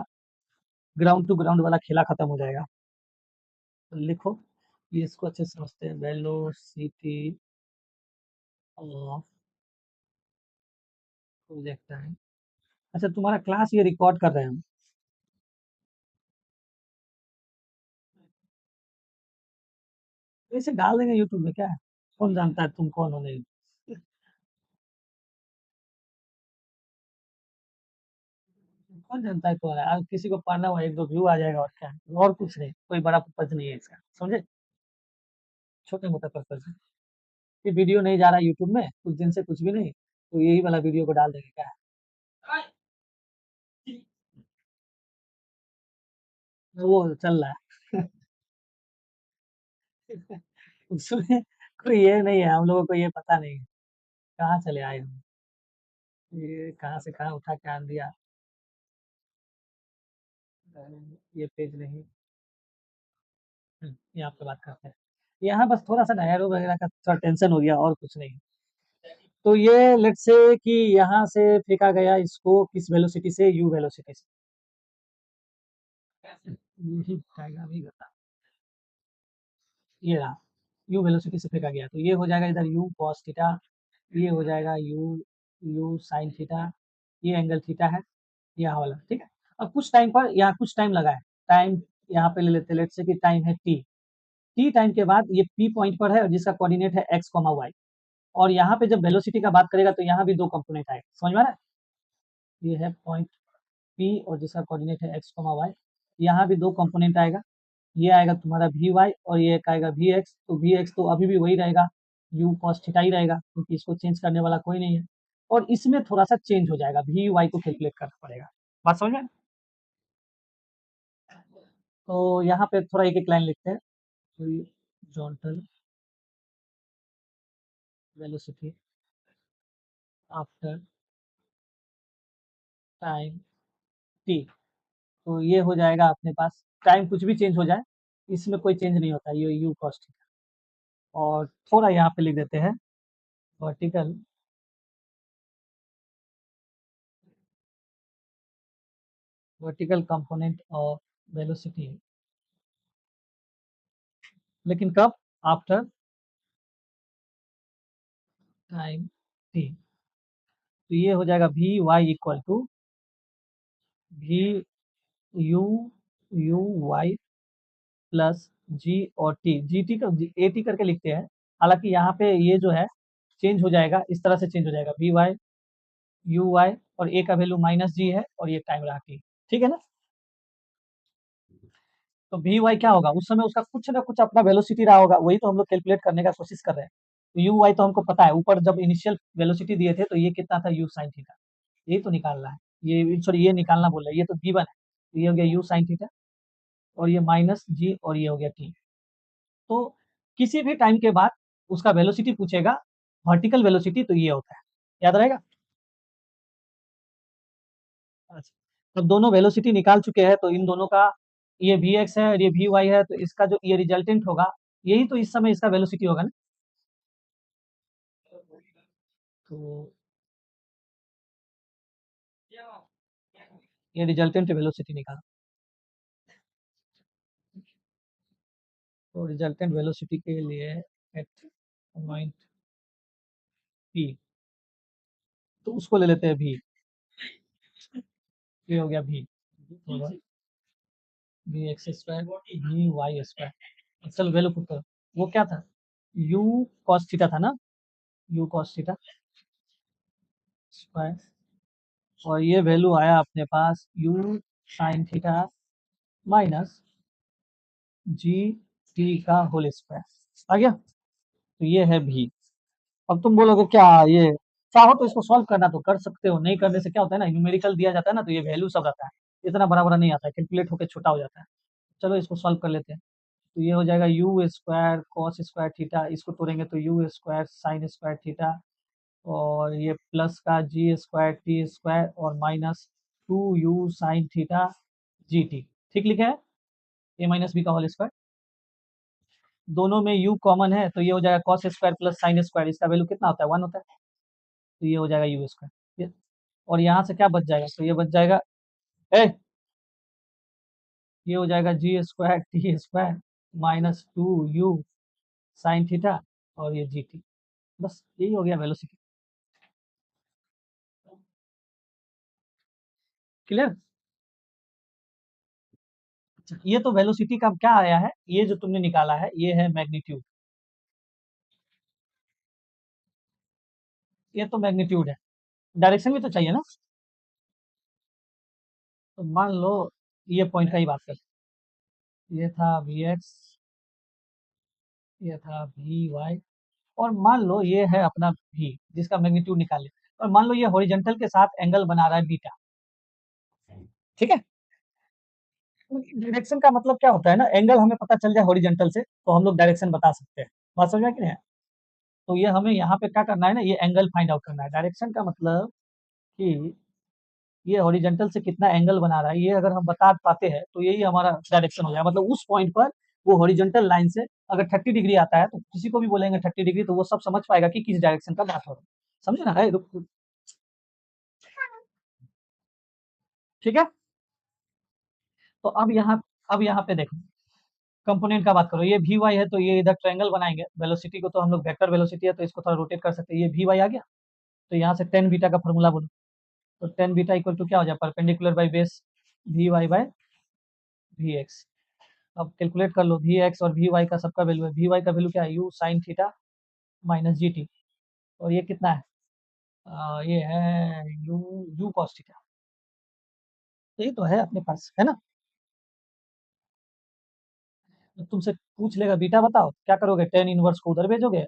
[SPEAKER 1] ग्राउंड टू ग्राउंड वाला खेला खत्म हो जाएगा। तो लिखो, ये इसको अच्छे से समझते हैं। Velocity of projectile. अच्छा, तुम्हारा क्लास ये रिकॉर्ड कर रहे हैं हम। तो इसे डाल देंगे यूट्यूब में, क्या है? कौन जानता है तुम कौन हो नहीं? कौन जानता है कौन है? अब किसी को पढ़ना हुआ 1-2 व्यू आ जाएगा और क्या है? और कुछ नहीं, कोई बड़ा पर्पज़ नहीं है इसका, समझे? छोटा-मोटा पर्पज़ है। ये वीडियो नहीं जा रहा है यूट्यूब में, कुछ दिन से कुछ भी नहीं, तो यही वाला वीडियो को डाल देंगे, क्या है? वो चल रहा है। उसमें कोई ये नहीं है, हम लोगों को ये पता नहीं है, कहाँ चले आए हम। ये कहाँ से कहाँ उठा के आन दिया। अ, ये पेज नहीं। यहाँ पे बात करते हैं। यहाँ बस थोड़ा-सा ना एरो वगैरह का थोड़ा टेंशन हो गया और कुछ नहीं। तो ये लेट्स से कि यहाँ से फेंका गया इसको किस वेलोसिटी से? u वेलोसिटी से। यही बताएगा, अभी बता। ये रहा, u वेलोसिटी से फेंका गया, तो ये हो जाएगा इधर u cos थीटा, ये हो जाएगा u sin थीटा, ये एंगल थीटा है, यहाँ वाला, ठीक है? अब कुछ टाइम पर यहाँ कुछ टाइम लगा है, टाइम यहाँ पे ले लेते हैं लेट्स से कि टाइम है t। t टाइम के बाद ये P पॉइंट पर है और जिसका कोऑर्डिनेट है x, y और यहाँ पे जब वेलोसिटी का बात करेगा तो यहाँ भी 2 कंपोनेंट आएगा, समझ में आ रहा है? ये है पॉइंट P और जिसका कोऑर्डिनेट है x, y यहाँ भी 2 कंपोनेंट आएगा। ये आएगा तुम्हारा वी वाई और ये एक आएगा वी एक्स, तो वी एक्स तो अभी भी वही रहेगा, यू कॉस थीटा ही रहेगा, क्योंकि इसको चेंज करने वाला कोई नहीं है। और इसमें थोड़ा सा चेंज हो जाएगा, वी वाई को कैलकुलेट करना पड़ेगा। बात समझ में आया? तो यहाँ पे थोड़ा एक एक लाइन लिखते हैं। Horizontal velocity after time t, तो ये हो जाएगा अपने पास, टाइम कुछ भी चेंज हो जाए इसमें कोई चेंज नहीं होता, ये यू कॉस थीटा। और थोड़ा यहाँ पे लिख देते हैं vertical vertical component of velocity, लेकिन कब? After time t. तो ये हो जाएगा v y equal to v u u y plus g और टी, जी टी का ए टी करके लिखते हैं। हालांकि यहाँ पे ये जो है चेंज हो जाएगा, इस तरह से चेंज हो जाएगा, वी वाई यू वाई और ए का वैल्यू माइनस जी है और ये टाइम रहा टी। ठीक है ना? तो वी वाई क्या होगा, उस समय उसका कुछ ना कुछ अपना वेलोसिटी रहा होगा, वही तो हम लोग कैलकुलेट करने का कोशिश कर रहे हैं। तो यू वाई तो हमको पता है, ऊपर जब इनिशियल वेलोसिटी दिए थे तो ये कितना था, यू साइन थीटा, यही तो निकालना है। ये सॉरी, ये निकालना बोल रहा है, ये तो गिवन है। तो ये हो गया यू साइन थीटा और ये माइनस जी और ये हो गया टी। तो किसी भी टाइम के बाद उसका वेलोसिटी पूछेगा, वर्टिकल वेलोसिटी, तो ये होता है, याद रहेगा। अच्छा, तो दोनों वेलोसिटी निकाल चुके हैं, तो इन दोनों का, ये वी एक्स है और ये वी वाई है, तो इसका जो ये रिजल्टेंट होगा, यही तो इस समय इसका वेलोसिटी होगा ना। तो ये रिजल्टेंट वेलोसिटी निकाल, तो रिजल्टेंट वेलोसिटी के लिए एट पॉइंट पी, तो उसको ले लेते हैं भी, ये हो गया भी, b x square b y square. चलो वैल्यू पुट करो, वो क्या था, यू कॉस थीटा था ना, यू कॉस थीटा स्क्वायर, और ये वैल्यू आया अपने पास u sine theta minus g t का होल स्क्वायर आ गया। तो ये है भी। अब तुम बोलोगे क्या ये, चाहो तो इसको सॉल्व करना तो कर सकते हो, नहीं करने से क्या होता है ना, न्यूमेरिकल दिया जाता है ना तो ये वैल्यू सब रहता है, इतना बड़ा बड़ा नहीं आता है, कैलकुलेट होकर छोटा हो जाता है। चलो इसको सॉल्व कर लेते हैं। तो ये हो जाएगा u square cos square theta, इसको तोड़ेंगे तो you square sine square theta, और ये प्लस का जी स्क्वायर टी स्क्वायर और minus two u sine theta G T. ठीक लिखा है, ए माइनस बी का होल स्क्वायर, दोनों में यू कॉमन है तो ये हो जाएगा cos square plus sine square, इसका वैल्यू कितना होता है, 1 होता है, तो ये हो जाएगा यू स्क्वायर। और यहाँ से क्या बच जाएगा, तो ये बच जाएगा, ए ये हो जाएगा g square t square minus two u sine theta और ये जी टी। बस यही हो गया वेलोसिटी। क्लियर? ये तो वेलोसिटी का क्या आया है, ये जो तुमने निकाला है ये है मैग्नीट्यूड, ये तो मैग्नीट्यूड है, डायरेक्शन भी तो चाहिए ना। तो मान लो ये पॉइंट का ही बात करते हैं, ये था वी एक्स, ये था वी वाई, और मान लो ये है अपना भी जिसका मैग्नीट्यूड निकाले, और मान लो ये हॉरिजॉन्टल के साथ एंगल बना रहा है बीटा। ठीक है, डायरेक्शन का मतलब क्या होता है ना, एंगल हमें पता चल जाए हॉरिजॉन्टल से तो हम लोग डायरेक्शन बता सकते हैं। बात समझ में कि नहीं? तो ये हमें यहाँ पे क्या करना है ना, ये एंगल फाइंड आउट करना है, डायरेक्शन का मतलब कि ये हॉरिजॉन्टल से कितना एंगल बना रहा है, ये अगर हम बता पाते हैं तो यही हमारा डायरेक्शन हो जाएगा। मतलब उस पॉइंट पर वो हॉरिजॉन्टल लाइन से अगर 30 डिग्री आता है तो किसी को भी बोलेंगे 30 डिग्री, तो वो सब समझ पाएगा कि किस डायरेक्शन का बात हो रहा है। समझे ना? है रुक, ठीक है। तो अब यहाँ पे देखो, कंपोनेंट का बात करो, ये वी वाई है तो ये इधर ट्रायंगल बनाएंगे, वेलोसिटी को तो हम लोग वेक्टर वेलोसिटी है तो इसको थोड़ा रोटेट कर सकते हैं, ये वी वाई आ गया। तो यहाँ से टेन बीटा का फॉर्मूला बोलो, तो टेन बीटा इक्वल टू क्या हो जाए, perpendicular by base v y by v x. अब कैलकुलेट कर लो, वी एक्स और वी वाई का सबका वैल्यू है, वी वाई का वैल्यू क्या है, you sine theta minus g T, और ये कितना है, ये है यू यू कॉस थीटा। तो ये तो है अपने पास, है ना। तो तुमसे पूछ लेगा बीटा बताओ, क्या करोगे? टेन इनवर्स को उधर भेजोगे।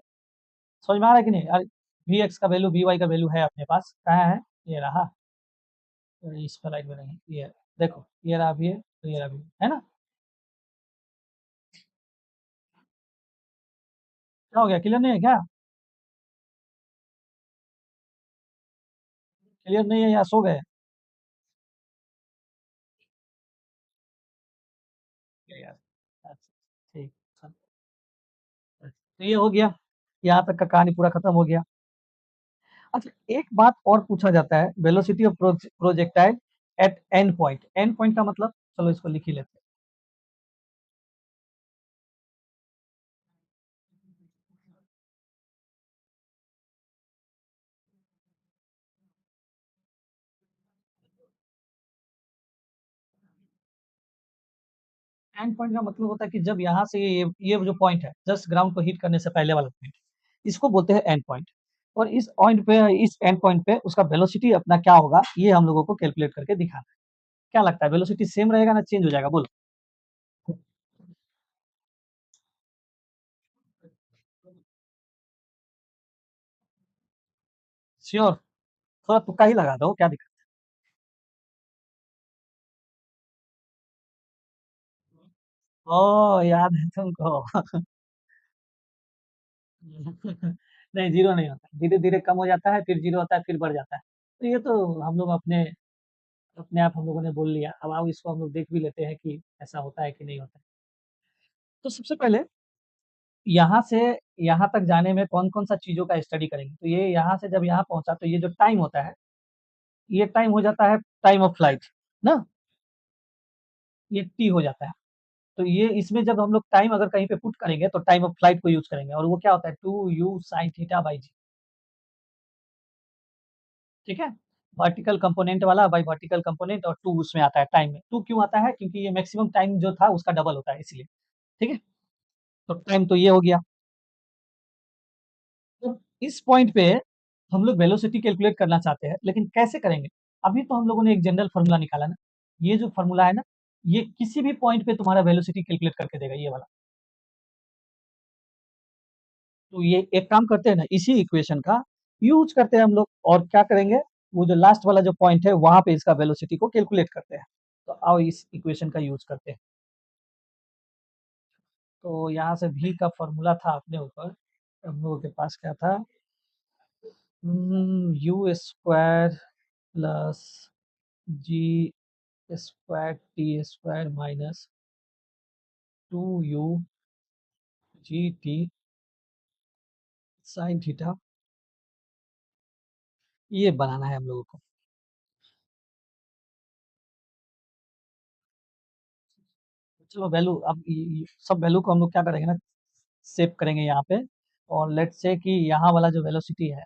[SPEAKER 1] समझ में आ रहा है कि नहीं? अरे वी एक्स का वैल्यू वी वाई का वैल्यू है अपने पास, कहाँ है? ये रहा। तो इस स्लाइड में नहीं, ये देखो, ये रहा भी है, तो ये रहा भी है ना? क्या हो गया, क्लियर नहीं है क्या? क्लियर नहीं है या सो गए? क्लियर। अच्छा, ठीक। तो ये हो गया, यहाँ तक का कहानी पूरा खत्म हो गया। अच्छा, एक बात और पूछा जाता है, velocity of projectile eight and point. And point का मतलब, चलो इसको लिख ही लेते हैं। एंड पॉइंट का मतलब होता है कि जब यहाँ से ये जो पॉइंट है, जस्ट ग्राउंड को हिट करने से पहले वाला पॉइंट, इसको बोलते हैं एंड पॉइंट। और इस एंड पॉइंट पे उसका वेलोसिटी अपना क्या होगा, ये हम लोगों को कैलकुलेट करके दिखाना है। क्या लगता है, वेलोसिटी सेम रहेगा ना चेंज हो जाएगा, बोलो? श्योर? थोड़ा तुक्का ही लगा दो, क्या दिक्कत? ओ, याद है तुमको? नहीं, जीरो नहीं होता, धीरे धीरे कम हो जाता है, फिर जीरो होता है, फिर बढ़ जाता है। तो ये तो हम लोग अपने अपने आप हम लोगों ने बोल लिया। अब आओ इसको हम लोग देख भी लेते हैं कि ऐसा होता है कि नहीं होता है। तो सबसे पहले यहाँ से यहाँ तक जाने में कौन कौन सा चीजों का स्टडी करेंगे। तो ये यहाँ से जब यहाँ पहुंचा, तो ये जो टाइम होता है, ये टाइम हो जाता है टाइम ऑफ फ्लाइट ना, ये टी हो जाता है। तो ये इसमें जब हम लोग टाइम अगर कहीं पे पुट करेंगे, तो टाइम ऑफ फ्लाइट को यूज करेंगे, और वो क्या होता है, 2u sin θ/g। ठीक है, वर्टिकल कंपोनेंट वाला बाई वर्टिकल कंपोनेंट, और टू उसमें आता है टाइम में। टू क्यों आता है? क्योंकि ये मैक्सिमम टाइम जो था उसका डबल होता है, इसलिए। ठीक है, तो टाइम तो ये हो गया। तो इस पॉइंट पे हम लोग वेलोसिटी कैलकुलेट करना चाहते हैं, लेकिन कैसे करेंगे? अभी तो हम लोगों ने एक जनरल फॉर्मूला निकाला ना, ये जो फॉर्मूला है ना, ये किसी भी पॉइंट पे तुम्हारा वेलोसिटी कैलकुलेट करके देगा, ये वाला। तो ये एक काम करते हैं ना, इसी इक्वेशन का यूज करते हैं हम लोग, और क्या करेंगे, वो जो लास्ट वाला जो पॉइंट है, वहां पे इसका वेलोसिटी को कैलकुलेट करते हैं। तो आओ इस इक्वेशन का यूज करते हैं। तो यहाँ से भी का फॉर्मूला था अपने ऊपर, हम लोगों के पास क्या था, u square plus g square t square minus 2u g t sine theta, ये बनाना है हम लोगों को। चलो वैल्यू, अब सब वैल्यू को हम लोग क्या करेंगे ना, सेव करेंगे यहाँ पे। और लेट्स से कि यहाँ वाला जो वेलोसिटी है,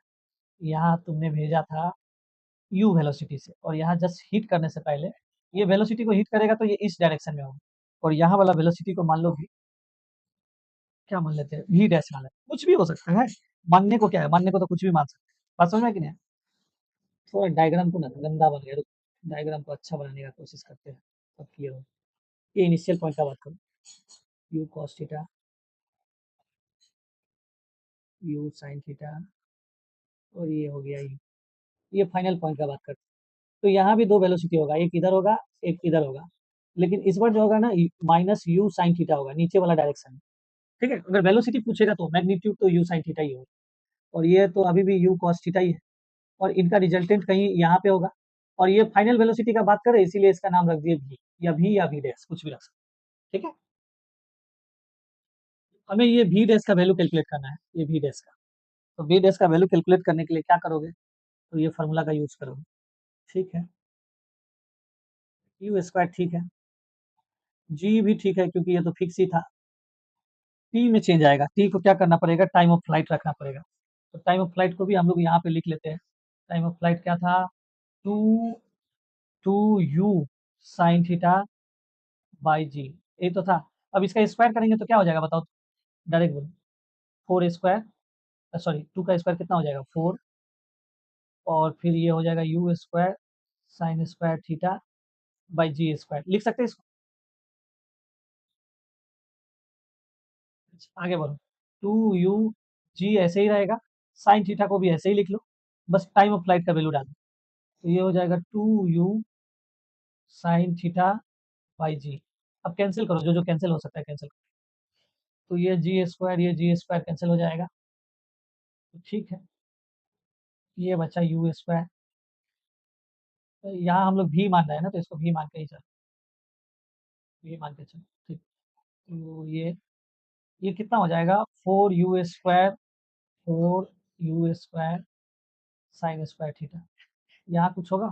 [SPEAKER 1] यहाँ तुमने भेजा था u वेलोसिटी से, और यहाँ जस्ट हिट करने से पहले ये वेलोसिटी को हिट करेगा, तो ये इस डायरेक्शन में होगा। और यहाँ वाला वेलोसिटी को मान लो क्या मान लेते हैं, v डैश मान लेते हैं, कुछ भी हो सकता है। मानने को क्या है, मानने को तो कुछ भी मान सकते हैं। बात समझ में है कि नहीं? थोड़ा डायग्राम को ना गंदा बन गया, डायग्राम को अच्छा बनाने का कोशिश करते हैं, तब क्लियर हो। ये इनिशियल पॉइंट का बात करो, u cos theta, u sin theta, और ये हो गया ये फाइनल पॉइंट का बात करते हैं। तो यहाँ भी दो वेलोसिटी होगा, एक इधर होगा, एक इधर होगा। लेकिन इस बार जो होगा ना, माइनस यू साइन थीटा होगा, नीचे वाला डायरेक्शन। ठीक है, अगर वेलोसिटी पूछेगा तो मैग्नीट्यूड तो यू साइन थीटा ही होगा, और ये तो अभी भी यू कॉस थीटा ही है। और इनका रिजल्टेंट कहीं यहाँ पे होगा। और ये फाइनल वेलोसिटी का बात करें, इसीलिए इसका नाम रख दिए भी, या भी डैश, कुछ भी रख सकते। ठीक है, हमें ये भी डैश का वैल्यू कैलकुलेट करना है, ये भी डैश का। तो भी डैश का वैल्यू कैलकुलेट करने के लिए क्या करोगे, तो ये फॉर्मूला का यूज करोगे। ठीक है, यू स्क्वायर ठीक है, जी भी ठीक है, क्योंकि ये तो फिक्स ही था। टी में चेंज आएगा, टी को क्या करना पड़ेगा, टाइम ऑफ फ्लाइट रखना पड़ेगा। तो टाइम ऑफ फ्लाइट को भी हम लोग यहाँ पे लिख लेते हैं। टाइम ऑफ फ्लाइट क्या था, two two u sine theta by g, ये तो था। अब इसका स्क्वायर करेंगे तो क्या हो जाएगा बताओ, डायरेक्ट बोलो। फोर स्क्वायर, सॉरी, टू का स्क्वायर कितना हो जाएगा, फोर। और फिर ये हो जाएगा u square sine square theta by g square, लिख सकते हैं इसको। आगे बढ़ो, 2u ऐसे ही रहेगा, साइन थीटा को भी ऐसे ही लिख लो, बस टाइम ऑफ फ्लाइट का वैल्यू डालो, तो ये हो जाएगा 2u साइन थीटा बाई जी। अब कैंसिल करो, जो जो कैंसिल हो सकता है कैंसिल करो, तो ये जी स्क्वायर कैंसिल हो जाएगा, तो ठीक है, ये बचा यू स्क्वायर। तो यहाँ हम लोग भी मान रहे हैं ना, तो इसको भी मान के ही चलो, भी मान के चलो, ठीक। तो ये कितना हो जाएगा, 4u square, 4u square sine square theta, यहाँ कुछ होगा,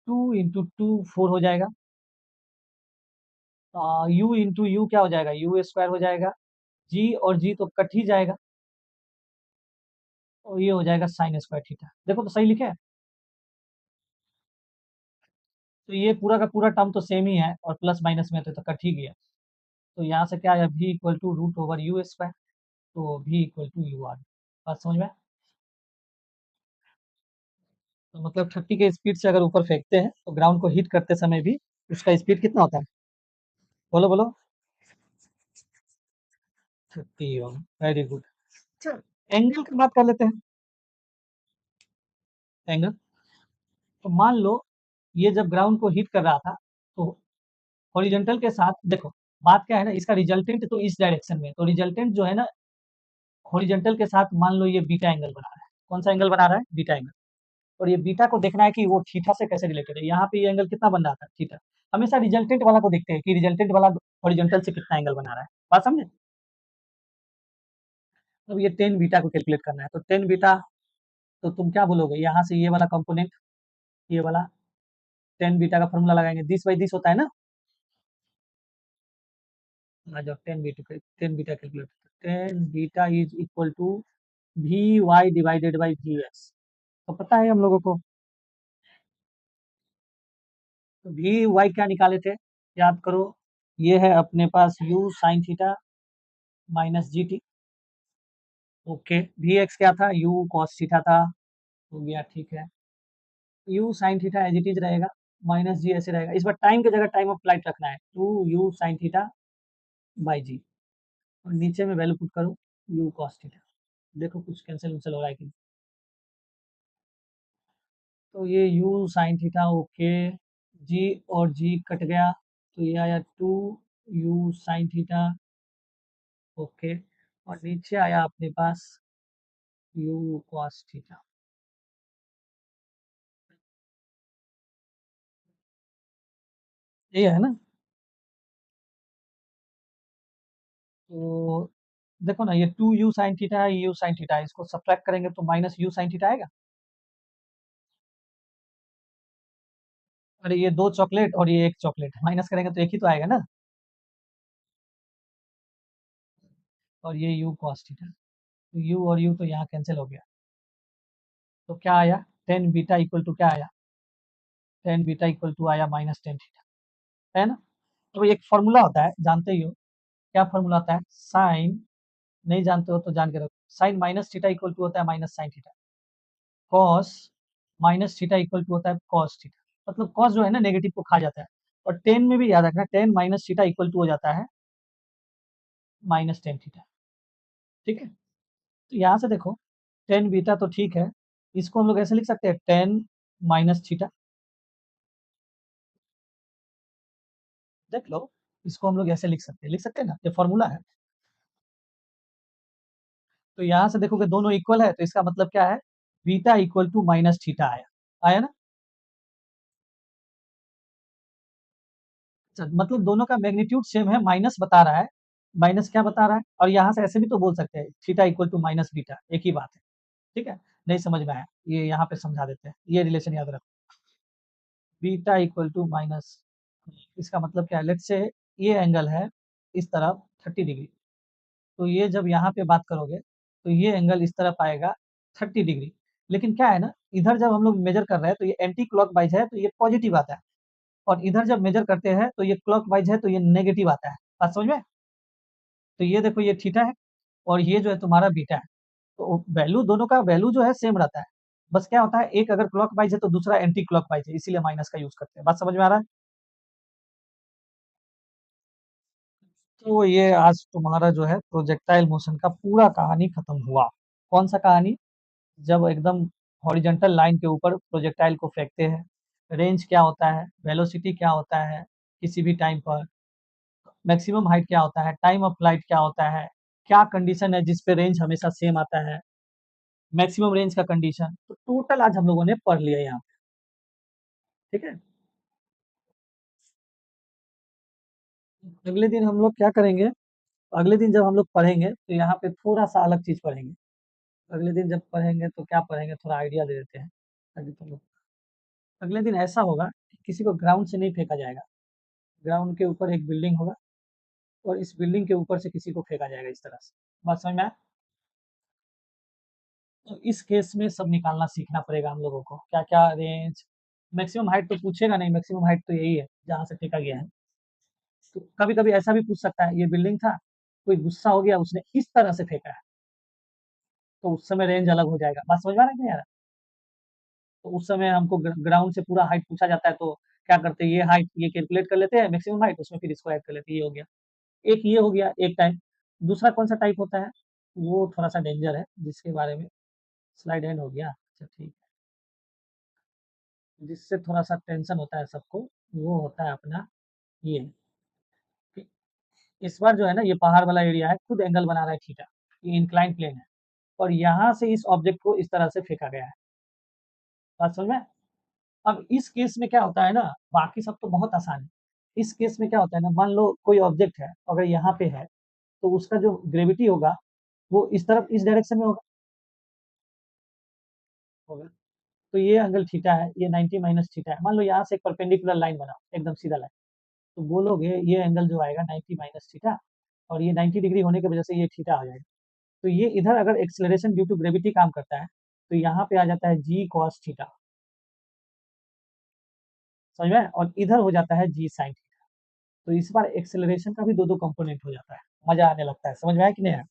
[SPEAKER 1] 2 × 2 4 हो जाएगा, u क्या हो जाएगा, यू स्क्वायर हो जाएगा, जी और जी तो कट ही जाएगा, और ये हो जाएगा साइन स्क्वायर थीटा। देखो तो सही लिखे है, तो ये पूरा का पूरा टर्म तो सेम ही है, और प्लस माइनस में तो कट ही गया, तो यहाँ से क्या आया, भी equal to root over u square, तो भी इक्वल टू यू आ गया। बात समझ में? तो मतलब 30 के स्पीड से अगर ऊपर फेंकते हैं तो ग्राउंड को हिट करते समय भी उसका स्पीड कितना होता है, बोलो बोलो, 30 होगा, वेरी गुड। अच्छा, एंगल की बात कर लेते हैं, एंगल, तो मान लो ये जब ग्राउंड को हिट कर रहा था, तो हॉरिजॉन्टल के साथ देखो, बात क्या है ना, इसका रिजल्टेंट तो इस डायरेक्शन में, तो रिजल्टेंट जो है ना हॉरिजॉन्टल के साथ, मान लो ये बीटा एंगल बना रहा है, कौन सा एंगल बना रहा है, बीटा एंगल, और ये बीटा को देखना है कि वो थीटा से कैसे रिलेटेड है, यहाँ पे ये एंगल कितना बन रहा था, थीटा। हमेशा रिजल्टेंट वाला को देखते हैं कि रिजल्टेंट वाला हॉरिजॉन्टल से कितना एंगल बना रहा है, बात समझे? अब ये 10 बीटा को कैलकुलेट करना है, तो 10 बीटा, तो तुम क्या बोलोगे, यहाँ से ये वाला कंपोनेंट, ये वाला 10 बीटा का फॉर्मूला लगाएंगे, 10/10 होता है ना, आ जाओ 10 beta calculate, 10 beta is equal to v y divided by v x, तो पता है हम लोगों को, तो वी वाई क्या निकाले थे, याद करो, ये है अपने पास u sine theta minus g t, okay, v x क्या था, u कॉस थीटा था, हो गया, ठीक है, u sine theta as it is रहेगा, माइनस जी ऐसे रहेगा, इस बार टाइम की जगह टाइम ऑफ फ्लाइट रखना है, 2u साइन थीटा बाई जी, और नीचे में वैल्यू पुट करो u कॉस थीटा, देखो कुछ कैंसिल वंसल हो रहा है कि नहीं, तो ये u साइन थीटा, ओके, जी और जी कट गया, तो ये आया 2u साइन थीटा, ओके, और नीचे आया अपने पास u कॉस थीटा, ये है ना, तो देखो ना, ये 2u साइन थीटा है, यू साइन थीटा है, इसको सब्ट्रैक्ट करेंगे तो माइनस u साइन थीटा आएगा, अरे ये 2 चॉकलेट और ये 1 चॉकलेट, माइनस करेंगे तो एक ही तो आएगा ना, और ये u कॉस थीटा, तो u और u तो यहाँ कैंसिल हो गया, तो क्या आया, 10 बीटा इक्वल टू क्या आया, 10 बीटा इक्वल टू आया -10 थीटा, है ना? तो एक फॉर्मूला होता है, जानते ही हो, क्या फॉर्मूला होता है, साइन, नहीं जानते हो तो जान के रखो, sine minus theta equal to होता है minus sine theta, cos minus theta equal to होता है कॉस थीटा, मतलब कॉस जो है ना नेगेटिव को खा जाता है, और 10 में भी याद रखना, 10 माइनस थीटा इक्वल टू हो जाता है -10 थीटा, ठीक है, तो यहाँ से देखो 10 बीटा तो ठीक है, इसको हम लोग ऐसे लिख सकते हैं 10 माइनस थीटा, देख लो, इसको हम लोग ऐसे लिख सकते हैं ना, ये फॉर्मूला है, तो यहाँ से देखोगे दोनों इक्वल है, तो इसका मतलब क्या है, beta equal to minus theta आया, आया ना, अच्छा, मतलब दोनों का मैग्नीट्यूड सेम है, माइनस बता रहा है, माइनस क्या बता रहा है, और यहाँ से ऐसे भी तो बोल सकते हैं, theta equal to minus beta, एक ही बात है, ठीक है, नहीं समझ में आया, ये यहाँ पे समझा देते हैं, ये रिलेशन याद रखो, बीटा इक्वल टू माइनस, इसका मतलब क्या है, लेट से ये एंगल है इस तरफ 30 डिग्री, तो ये जब यहाँ पे बात करोगे तो ये एंगल इस तरफ आएगा 30 डिग्री, लेकिन क्या है ना, इधर जब हम लोग मेजर कर रहे हैं तो ये एंटी क्लॉक वाइज है, तो ये पॉजिटिव आता है, और इधर जब मेजर करते हैं तो ये क्लॉक वाइज है, तो ये नेगेटिव आता है, बात समझ में? तो ये देखो ये थीटा है, और ये जो है तुम्हारा बीटा है, तो वैल्यू दोनों का वैल्यू जो है सेम रहता है, बस क्या होता है, एक अगर क्लॉक वाइज है तो दूसरा एंटी क्लॉक वाइज है, इसीलिए माइनस का यूज करते हैं, बात समझ में आ रहा है? तो ये आज तुम्हारा जो है प्रोजेक्टाइल मोशन का पूरा कहानी खत्म हुआ। कौन सा कहानी? जब एकदम हॉरिजॉन्टल लाइन के ऊपर प्रोजेक्टाइल को फेंकते हैं, रेंज क्या होता है, वेलोसिटी क्या होता है किसी भी टाइम पर, मैक्सिमम हाइट क्या होता है, टाइम ऑफ फ्लाइट क्या होता है, क्या कंडीशन है जिस पे रेंज हमेशा सेम आता है, मैक्सिमम रेंज का कंडीशन, तो टोटल आज हम लोगों ने पढ़ लिया यहाँ पे। ठीक है, अगले दिन हम लोग क्या करेंगे? अगले दिन जब हम लोग पढ़ेंगे तो यहाँ पे थोड़ा सा अलग चीज पढ़ेंगे। अगले दिन जब पढ़ेंगे तो क्या पढ़ेंगे, थोड़ा आइडिया दे देते हैं ताकि तुम लोग। अगले दिन ऐसा होगा कि किसी को ग्राउंड से नहीं फेंका जाएगा। ग्राउंड के ऊपर एक बिल्डिंग होगा और इस बिल्डिंग के ऊपर से किसी को फेंका जाएगा इस तरह से। बात समझ में आया? तो इस केस में सब निकालना सीखना पड़ेगा हम लोगों को, क्या क्या रेंज। मैक्सिमम हाइट तो पूछेगा नहीं, मैक्सिमम हाइट तो यही है जहाँ से फेंका गया है। तो कभी कभी ऐसा भी पूछ सकता है, ये बिल्डिंग था, कोई गुस्सा हो गया, उसने इस तरह से फेंका है, तो उस समय रेंज अलग हो जाएगा। बात समझ में आ रहा है कि नहीं आ रहा? तो उस समय हमको ग्राउंड से पूरा हाइट पूछा जाता है, तो क्या करते हैं, ये हाइट ये कैलकुलेट कर लेते हैं मैक्सिमम हाइट, उसमें फिर इसको ऐड कर लेते हैं, ये हो गया। एक ये हो गया एक टाइप। दूसरा कौन सा टाइप होता है, वो थोड़ा सा डेंजर है, जिसके बारे में स्लाइड एंड हो गया, अच्छा ठीक है, जिससे थोड़ा सा टेंशन होता है सबको, वो होता है अपना ये। कि इस बार जो है ना, ये पहाड़ वाला एरिया है, खुद एंगल बना रहा है थीटा, ये इंक्लाइन प्लेन है, और यहाँ से इस ऑब्जेक्ट को इस तरह से फेंका गया है। बात समझ में? अब इस केस में क्या होता है ना, बाकी सब तो बहुत आसान है। इस केस में क्या होता है ना, मान लो कोई ऑब्जेक्ट है, अगर यहाँ पे है, तो उसका जो ग्रेविटी होगा वो इस तरफ इस डायरेक्शन में होगा। तो ये एंगल थीटा है, ये 90 माइनस थीटा है। मान लो यहाँ से एक परपेंडिकुलर लाइन बनाओ, एकदम सीधा लाइन, तो बोलोगे ये एंगल जो आएगा 90 माइनस थीटा, और ये 90 डिग्री होने की वजह से ये थीटा आ जाएगा। तो ये इधर अगर एक्सेलरेशन ड्यू टू ग्रेविटी काम करता है, तो यहाँ पे आ जाता है जी कॉस थीटा, समझ में? और इधर हो जाता है जी साइन थीटा। तो इस बार एक्सेलरेशन का भी दो दो कंपोनेंट हो जाता है, मजा आने लगता है। समझ में आया कि नहीं आया?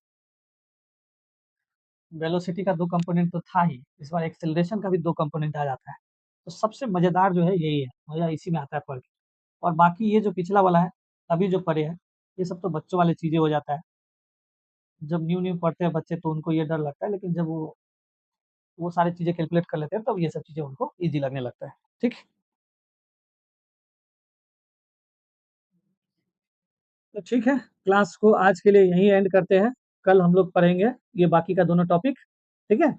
[SPEAKER 1] वेलोसिटी का दो कंपोनेंट तो था ही, इस बार एक्सेलरेशन का भी दो कंपोनेंट आ जाता है। तो सबसे मजेदार जो है यही है, मजा इसी में आता है पढ़ के। और बाकी ये जो पिछला वाला है, अभी जो पढ़े हैं, ये सब तो बच्चों वाली चीजें हो जाता है। जब न्यू न्यू पढ़ते हैं बच्चे तो उनको ये डर लगता है, लेकिन जब वो सारी चीजें कैलकुलेट कर लेते हैं तब ये सब चीजें उनको ईजी लगने लगता है। ठीक। तो ठीक है, क्लास को आज के लिए यहीं एंड करते हैं। कल हम लोग पढ़ेंगे ये बाकी का दोनों टॉपिक। ठीक है।